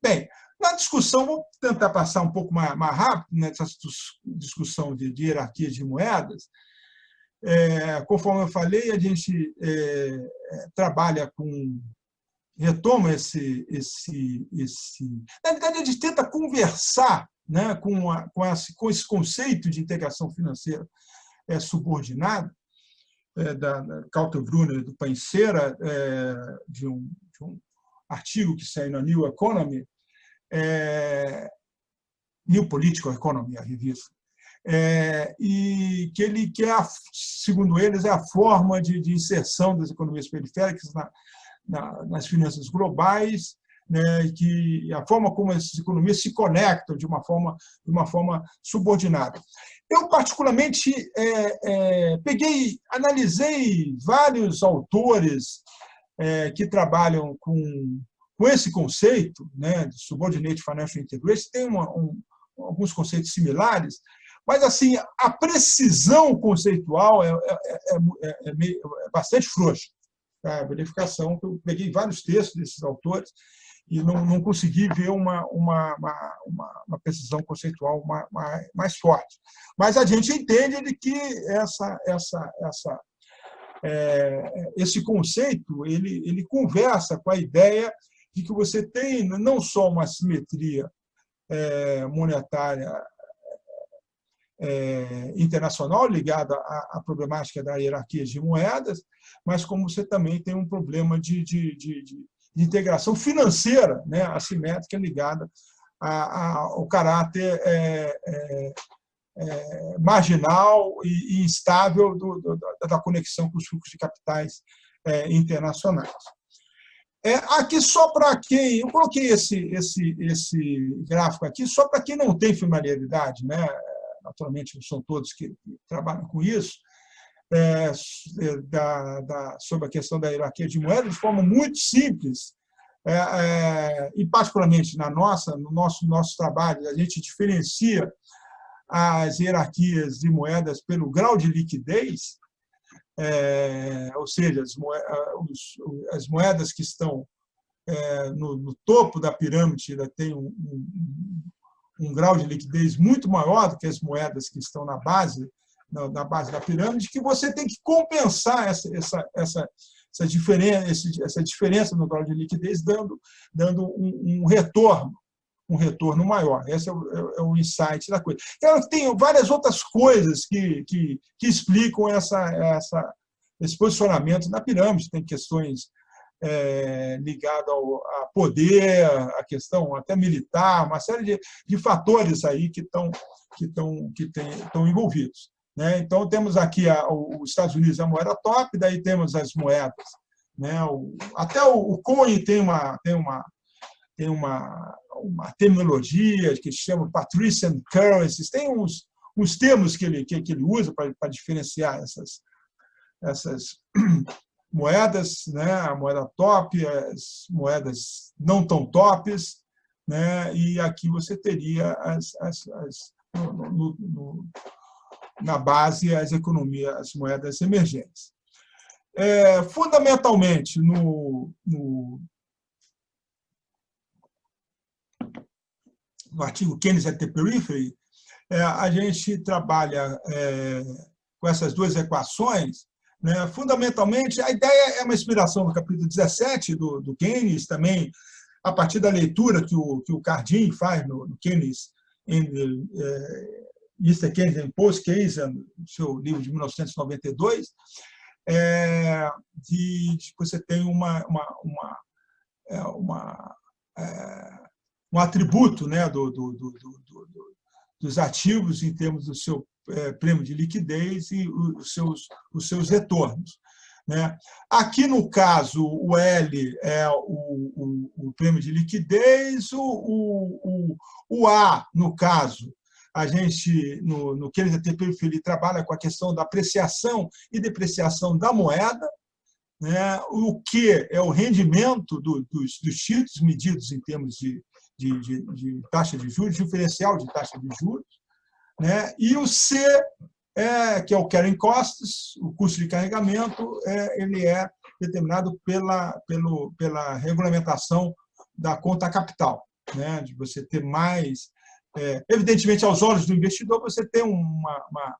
Bem, na discussão, vou tentar passar um pouco mais rápido nessa discussão de hierarquia de moedas. Conforme eu falei, a gente trabalha retoma esse. Na verdade, a gente tenta conversar, né, com esse conceito de integração financeira subordinada, da Kaltenbrunner, do Painceira, de um artigo que saiu na New Economy, New Political Economy, a revista, e que segundo eles, é a forma de inserção das economias periféricas nas finanças globais, né, e que a forma como essas economias se conectam de uma forma subordinada. Eu, particularmente, analisei vários autores que trabalham com esse conceito, né, de Subordinate Financial Integration. Tem alguns conceitos similares, mas assim, a precisão conceitual é bastante frouxa. A verificação, eu peguei vários textos desses autores e não consegui ver uma precisão conceitual mais forte. Mas a gente entende de que esse conceito ele conversa com a ideia de que você tem não só uma simetria monetária internacional ligada à problemática da hierarquia de moedas, mas como você também tem um problema de integração financeira, né, assimétrica ligada ao caráter marginal e instável da conexão com os fluxos de capitais internacionais. Aqui, só para quem... Eu coloquei esse gráfico aqui só para quem não tem familiaridade, né? Naturalmente, não são todos que trabalham com isso, sobre a questão da hierarquia de moedas, de forma muito simples, e particularmente no nosso trabalho, a gente diferencia as hierarquias de moedas pelo grau de liquidez, ou seja, as moedas que estão no topo da pirâmide têm um grau de liquidez muito maior do que as moedas que estão na base da pirâmide, que você tem que compensar essa diferença no grau de liquidez, dando um retorno um retorno maior. Esse é o insight da coisa. Então, tem várias outras coisas que explicam esse posicionamento na pirâmide. Tem questões ligadas a poder, a questão até militar, uma série de fatores aí que estão envolvidos, né? Então, temos aqui os Estados Unidos, a moeda top, daí temos as moedas, né? Até o Cohen tem uma terminologia que se chama Patrician Currencies, tem uns termos que ele usa para diferenciar essas moedas, né? A moeda top, as moedas não tão tops, né? E aqui você teria na base as economias, as moedas emergentes. Fundamentalmente, no artigo Keynes at the Periphery, a gente trabalha com essas duas equações, né? Fundamentalmente, a ideia é uma inspiração no capítulo 17 do Keynes, também a partir da leitura que o Cardin faz no Keynes, Mr. Keynes and Post-Keynesian, no seu livro de 1992, de você tem um atributo, né, dos ativos em termos do seu prêmio de liquidez e os seus retornos, né? Aqui, no caso, o L é o prêmio de liquidez, o A, no caso, a gente, no Keynes at the Periphery, trabalha com a questão da apreciação e depreciação da moeda, né? O Q é o rendimento dos títulos medidos em termos de taxa de juros, diferencial de taxa de juros, né? E o C, que é o carrying costs, o custo de carregamento, ele é determinado pela regulamentação da conta capital, né? De você ter mais... evidentemente, aos olhos do investidor, você tem uma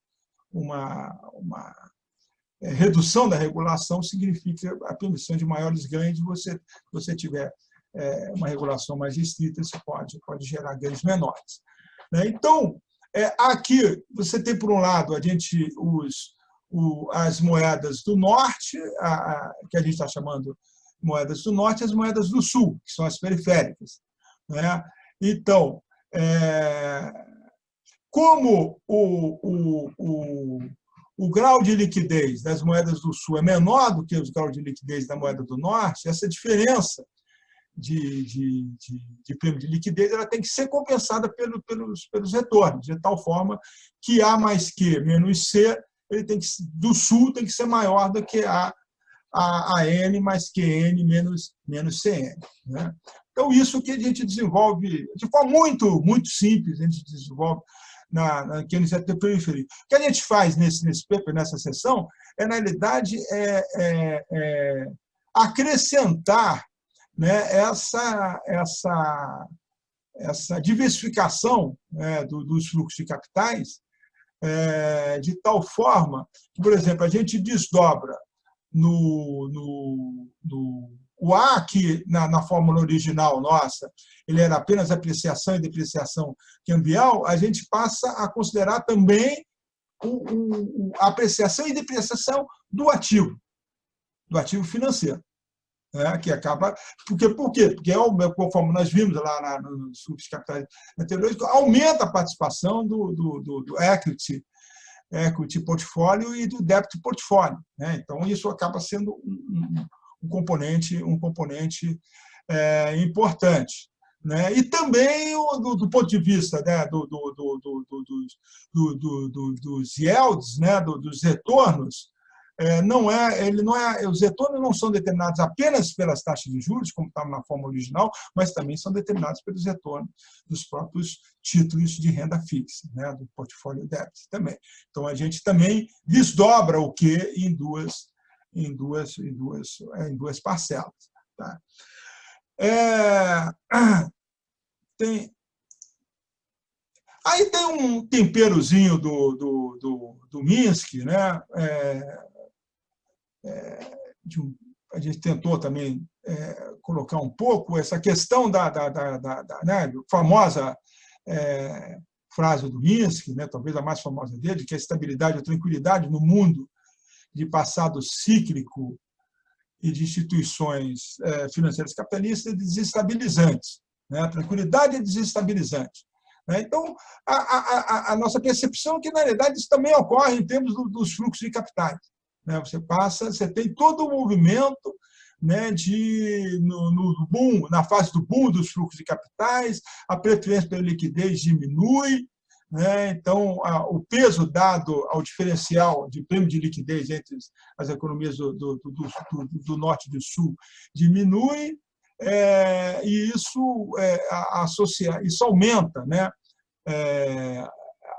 redução da regulação, significa a permissão de maiores ganhos. Se você tiver uma regulação mais restrita, isso pode gerar ganhos menores, né? Então, aqui você tem, por um lado, as moedas do norte, que a gente está chamando moedas do norte, e as moedas do sul, que são as periféricas, né? Então, como o grau de liquidez das moedas do sul é menor do que o grau de liquidez da moeda do norte, essa diferença de prêmio de liquidez ela tem que ser compensada pelos retornos, de tal forma que A mais Q menos C do sul tem que ser maior do que a N mais QN menos CN, né? Então, isso que a gente desenvolve de forma muito, muito simples, a gente desenvolve na Keynes at the Periphery. O que a gente faz nesse paper, nessa sessão, na realidade, acrescentar, né, essa diversificação, né, dos fluxos de capitais, de tal forma que, por exemplo, a gente desdobra o A, que na fórmula original nossa, ele era apenas apreciação e depreciação cambial, a gente passa a considerar também a apreciação e depreciação do ativo financeiro, né? Que acaba... Por quê? Porque, conforme nós vimos lá nos fluxos de capitais anteriores, aumenta a participação do equity portfólio e do debit portfólio, né? Então, isso acaba sendo um componente importante, né? E também do ponto de vista, né, dos yields, né, dos retornos, os retornos não são determinados apenas pelas taxas de juros, como estava na forma original, mas também são determinados pelos retornos dos próprios títulos de renda fixa, né, do portfólio débito também. Então, a gente também desdobra o que em duas parcelas, tá? Aí tem um temperozinho do Minsky, né? A gente tentou também colocar um pouco essa questão né, famosa frase do Minsky, né, talvez a mais famosa dele, que a estabilidade, a tranquilidade no mundo de passado cíclico e de instituições financeiras capitalistas é desestabilizante. Né? A tranquilidade é desestabilizante. Né? Então, a nossa percepção é que, na realidade, isso também ocorre em termos dos fluxos de capitais. Né? Você tem todo o movimento, né, no boom, na fase do boom dos fluxos de capitais, a preferência pela liquidez diminui, né? Então, o peso dado ao diferencial de prêmio de liquidez entre as economias do norte e do sul diminui, e isso, isso aumenta, né,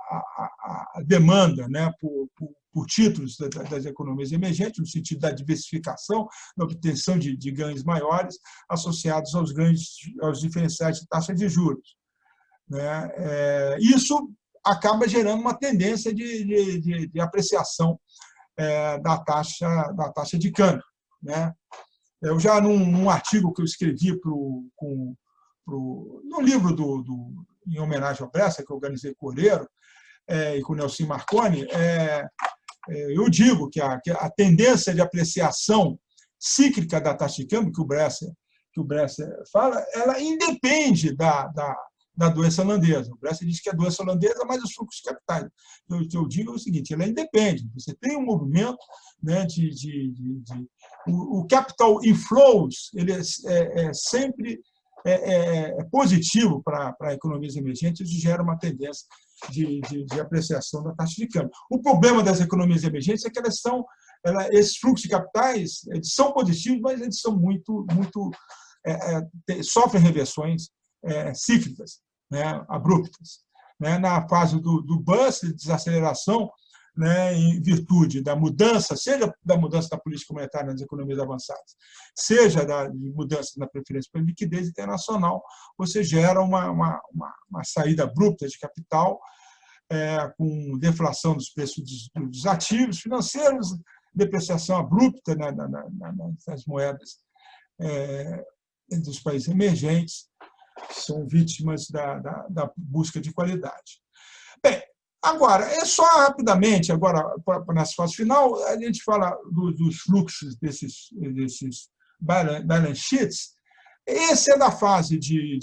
a demanda, né, por títulos das economias emergentes, no sentido da diversificação, da obtenção de ganhos maiores associados aos diferenciais de taxa de juros. Né? Isso acaba gerando uma tendência de apreciação da taxa de câmbio. Né? Eu já, num artigo que eu escrevi no livro em homenagem ao Bresser, que eu organizei com o Oreiro e com o Nelson Marconi, eu digo que a tendência de apreciação cíclica da taxa de câmbio que o Bresser fala, ela independe da doença holandesa. O Bresser diz que a doença holandesa é mais os fluxos de capitais. O que eu digo é o seguinte, ela independe. Você tem um movimento, né, o capital inflows, ele sempre positivo para economias emergentes e gera uma tendência de apreciação da taxa de câmbio. O problema das economias emergentes é que esses fluxos de capitais eles são positivos, mas eles são sofrem reversões cíclicas, né, abruptas. Né? Na fase do bust, de desaceleração, né, em virtude da mudança, seja da mudança da política monetária nas economias avançadas, seja da mudança na preferência pela liquidez internacional, você gera uma saída abrupta de capital, com deflação dos preços dos ativos financeiros, depreciação abrupta nas moedas dos países emergentes, que são vítimas da busca de qualidade. Bem, agora, só rapidamente, agora, nessa fase final, a gente fala dos fluxos desses balance sheets. Esse é da fase de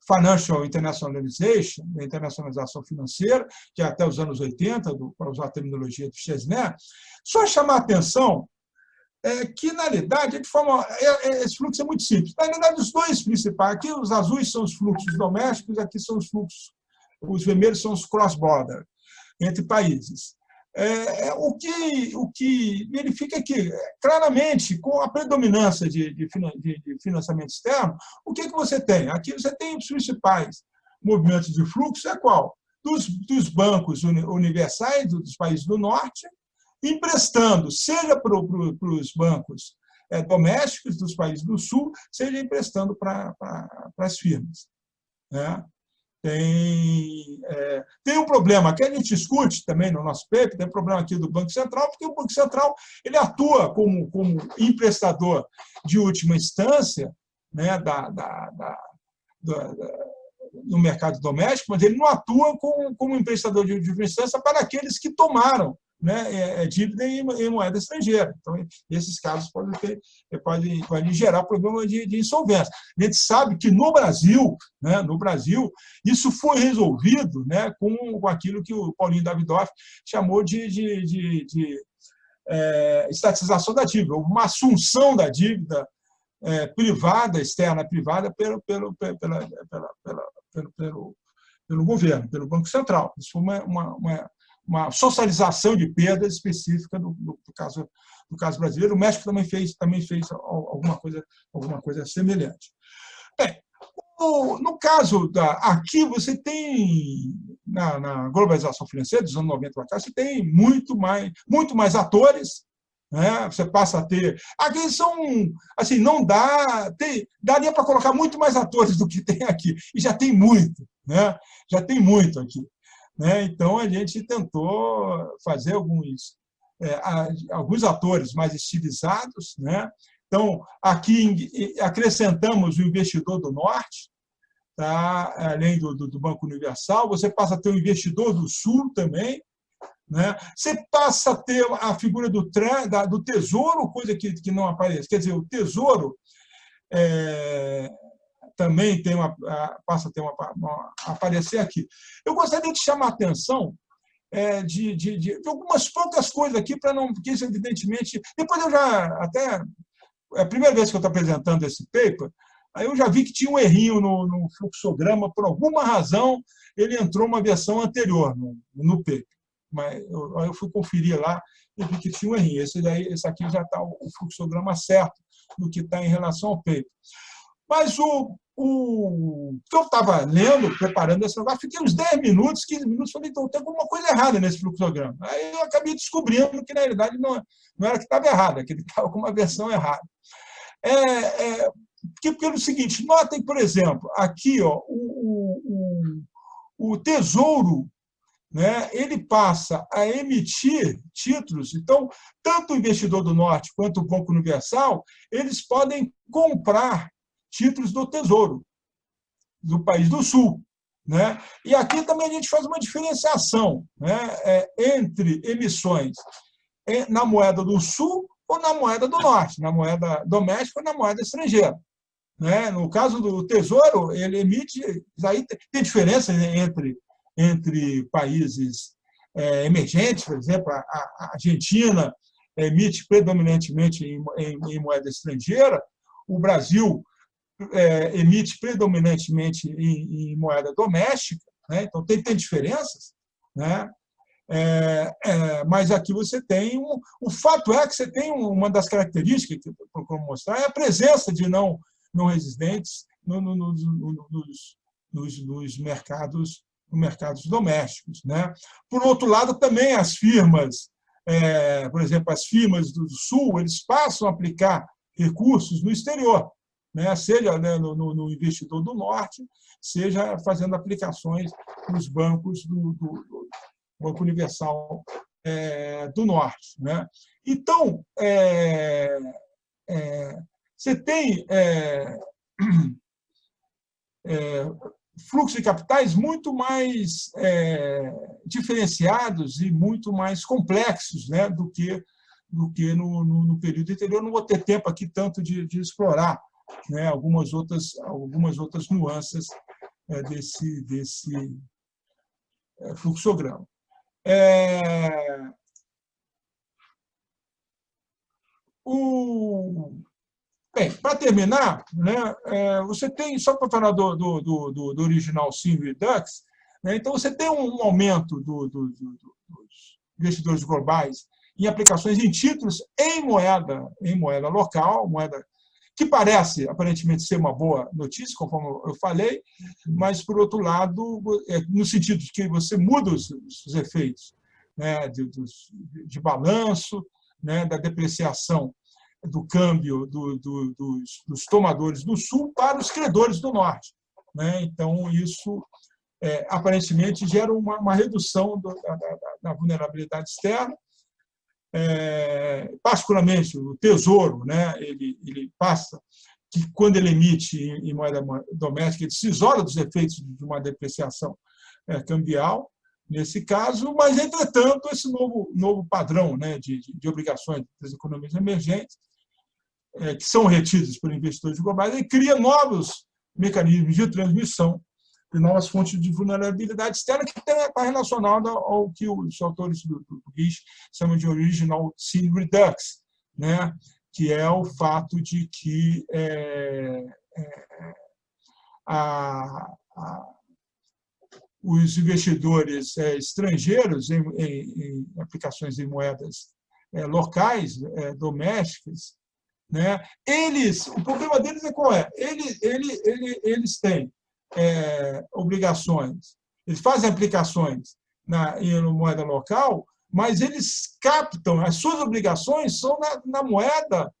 financial internationalization, internacionalização financeira, que é até os anos 80, para usar a terminologia do Chesner. Só chamar a atenção que, na realidade, esse fluxo é muito simples. Na realidade, os dois principais, aqui os azuis são os fluxos domésticos, aqui são os vermelhos são os cross-border, entre países. O que verifica que, claramente, com a predominância de financiamento externo, o que você tem? Aqui você tem os principais movimentos de fluxo, qual? Dos bancos universais dos países do norte, emprestando, seja para os bancos domésticos dos países do sul, seja emprestando para as firmas. Né? Tem um problema que a gente discute também no nosso paper, tem um problema aqui do Banco Central, porque o Banco Central ele atua como emprestador de última instância, né, no mercado doméstico, mas ele não atua como emprestador de última instância para aqueles que tomaram, né, dívida em moeda estrangeira. Então, esses casos podem gerar problema de insolvência. A gente sabe que no Brasil, isso foi resolvido, né, com aquilo que o Paulinho Davidoff chamou de estatização da dívida, uma assunção da dívida privada, externa privada, pelo governo, pelo Banco Central. Isso foi uma socialização de perdas específica do caso brasileiro. O México também fez alguma coisa semelhante. Bem, no caso aqui você tem, na globalização financeira dos anos 90 para cá, você tem muito mais atores, né? Você passa a ter... Aqui são, assim, não daria para colocar muito mais atores do que tem aqui, e já tem muito, né? Já tem muito aqui. Né? Então, a gente tentou fazer alguns atores mais estilizados, né? Então, aqui acrescentamos o investidor do Norte, tá? Além do Banco Universal, você passa a ter o investidor do Sul também, né? Você passa a ter a figura do Tesouro, coisa que não aparece. Quer dizer, o Tesouro também passa a ter aparecer aqui. Eu gostaria de chamar a atenção de algumas poucas coisas aqui, para não, porque isso, evidentemente... Depois eu já até... É a primeira vez que eu estou apresentando esse paper, aí eu já vi que tinha um errinho no fluxograma, por alguma razão, ele entrou uma versão anterior no paper. Mas eu fui conferir lá e vi que tinha um errinho. Esse aqui já está o fluxograma certo do que está em relação ao paper. Mas o que eu estava lendo, preparando esse negócio, fiquei uns 10 minutos, 15 minutos, falei, então tem alguma coisa errada nesse fluxograma. Aí eu acabei descobrindo que, na realidade, não era que estava errado, é que ele estava com uma versão errada. Porque é o seguinte, notem, por exemplo, aqui ó, o Tesouro, né, ele passa a emitir títulos. Então, tanto o investidor do Norte quanto o Banco Universal, eles podem comprar títulos do Tesouro, do país do Sul, né? E aqui também a gente faz uma diferenciação, né, entre emissões na moeda do Sul ou na moeda do Norte, na moeda doméstica ou na moeda estrangeira. Né? No caso do Tesouro, ele emite... Aí tem diferença entre países emergentes, por exemplo, a Argentina emite predominantemente em moeda estrangeira, o Brasil emite predominantemente em moeda doméstica, né? Então tem diferenças, né? Mas aqui você tem... O fato é que você tem uma das características que eu procuro mostrar é a presença de não residentes nos mercados domésticos, né? Por outro lado, também as firmas, por exemplo, as firmas do Sul, eles passam a aplicar recursos no exterior, né? Seja, né, no investidor do Norte, seja fazendo aplicações nos bancos do Banco Universal do Norte, né? Então, você tem fluxos de capitais muito mais diferenciados e muito mais complexos, né, do que no período anterior. Não vou ter tempo aqui tanto de explorar, né, algumas outras nuances desse fluxograma. Bem, para terminar, né, você tem, só para falar do original Sin Redux, né, então você tem um aumento dos investidores globais em aplicações em títulos em moeda local, moeda que parece, aparentemente, ser uma boa notícia, conforme eu falei, mas, por outro lado, no sentido de que você muda os efeitos, né, de balanço, né, da depreciação do câmbio dos tomadores do Sul para os credores do Norte, né? Então, isso, aparentemente, gera uma redução da vulnerabilidade externa. Particularmente, o Tesouro, né, ele passa que, quando ele emite em moeda doméstica, ele se isola dos efeitos de uma depreciação cambial, nesse caso, mas, entretanto, esse novo padrão, né, de obrigações das economias emergentes, que são retidos por investidores globais, ele cria novos mecanismos de transmissão de novas fontes de vulnerabilidade externa, que está relacionado ao que os autores do GIS chamam de Original Sin Redux, né? Que é o fato de que os investidores estrangeiros em aplicações em moedas locais, domésticas, né? O problema deles qual é? Eles têm obrigações, eles fazem aplicações em moeda local, mas eles captam, as suas obrigações são na moeda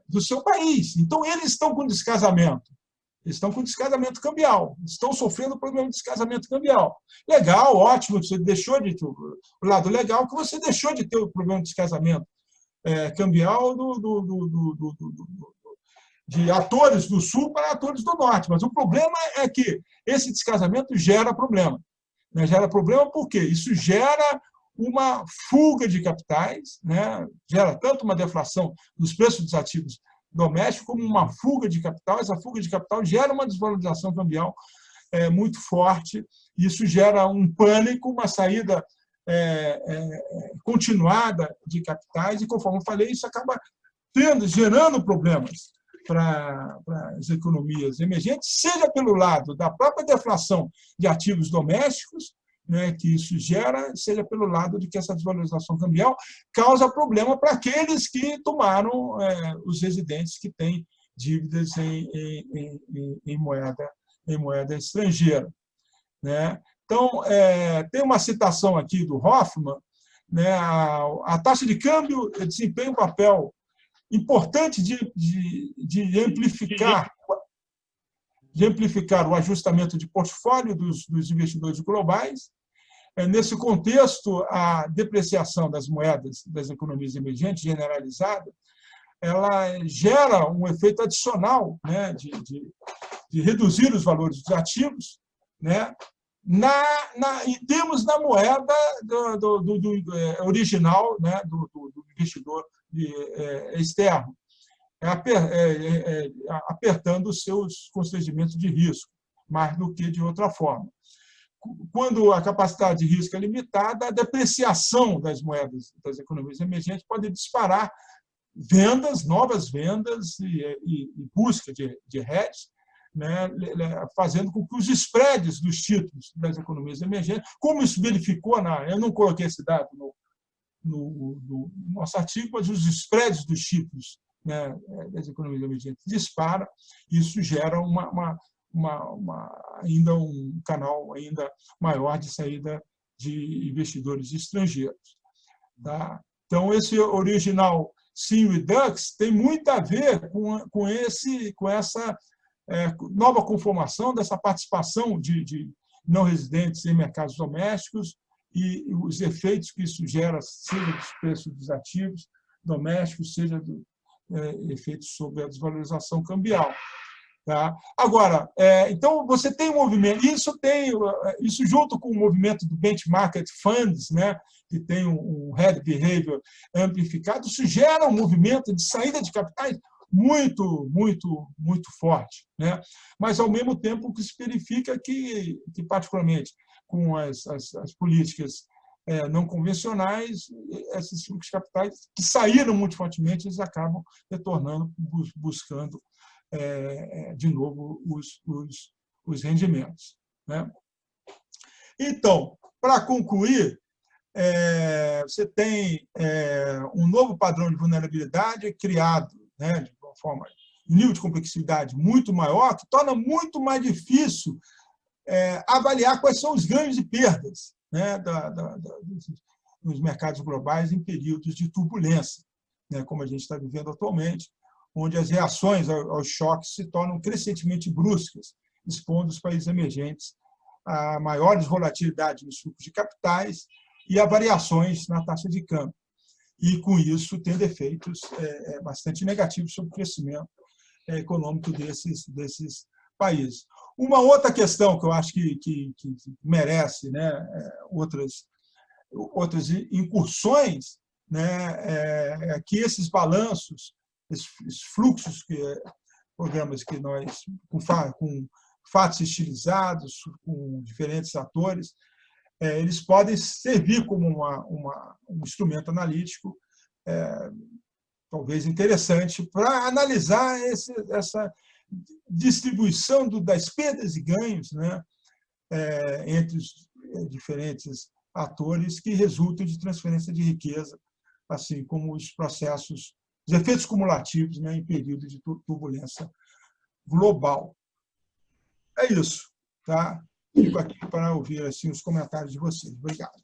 do seu país. Então, eles estão com descasamento. Eles estão com descasamento cambial, estão sofrendo problema de descasamento cambial. Legal, ótimo, você deixou de ter o lado legal que você deixou de ter o problema de descasamento cambial de atores do Sul para atores do Norte. Mas o problema é que esse descasamento gera problema. Né? Gera problema porque isso gera uma fuga de capitais, né? Gera tanto uma deflação dos preços dos ativos domésticos como uma fuga de capital. Essa fuga de capital gera uma desvalorização cambial muito forte. Isso gera um pânico, uma saída continuada de capitais, e, conforme eu falei, isso acaba gerando problemas para as economias emergentes, seja pelo lado da própria deflação de ativos domésticos, né, que isso gera, seja pelo lado de que essa desvalorização cambial causa problema para aqueles que tomaram, os residentes que têm dívidas em moeda estrangeira. Né? Então, tem uma citação aqui do Hoffman, né, a taxa de câmbio desempenha um papel importante de amplificar o ajustamento de portfólio dos investidores globais. Nesse contexto, a depreciação das moedas das economias emergentes, generalizada, ela gera um efeito adicional, né, de reduzir os valores dos ativos, né, e temos na moeda original, né, do investidor externo, apertando os seus constrangimentos de risco, mais do que de outra forma. Quando a capacidade de risco é limitada, a depreciação das moedas das economias emergentes pode disparar novas vendas e busca de hedge, né, fazendo com que os spreads dos títulos das economias emergentes, como isso verificou, eu não coloquei esse dado no nosso artigo, mas os spreads dos títulos, né, das economias emergentes disparam, isso gera ainda um canal ainda maior de saída de investidores estrangeiros. Tá? Então, esse original Sin Redux tem muito a ver com essa nova conformação dessa participação de não residentes em mercados domésticos e os efeitos que isso gera, seja dos preços dos ativos domésticos, seja efeitos sobre a desvalorização cambial. Tá? Agora, então, você tem um movimento, isso junto com o movimento do benchmark funds, né, que tem um head behavior amplificado, isso gera um movimento de saída de capitais muito, muito, muito forte. Né? Mas, ao mesmo tempo, que se verifica que particularmente com as políticas não convencionais, esses fluxos de capitais que saíram muito fortemente, eles acabam retornando, buscando de novo os rendimentos. Né? Então, para concluir, você tem um novo padrão de vulnerabilidade criado, né, de uma forma, um nível de complexidade muito maior, que torna muito mais difícil avaliar quais são os ganhos e perdas, né, dos mercados globais em períodos de turbulência, né, como a gente está vivendo atualmente, onde as reações aos choques se tornam crescentemente bruscas, expondo os países emergentes a maiores volatilidade nos fluxos de capitais e a variações na taxa de câmbio. E, com isso, tendo efeitos bastante negativos sobre o crescimento econômico desses países. Uma outra questão que eu acho que merece, né, outras incursões, né, é que esses balanços, esses fluxos, programas que nós, com fatos estilizados, com diferentes atores, eles podem servir como um instrumento analítico, talvez interessante, para analisar essa distribuição das perdas e ganhos, né, entre os diferentes atores que resultam de transferência de riqueza, assim como os processos, os efeitos cumulativos, né, em período de turbulência global. É isso. Tá? Fico aqui para ouvir assim, os comentários de vocês. Obrigado.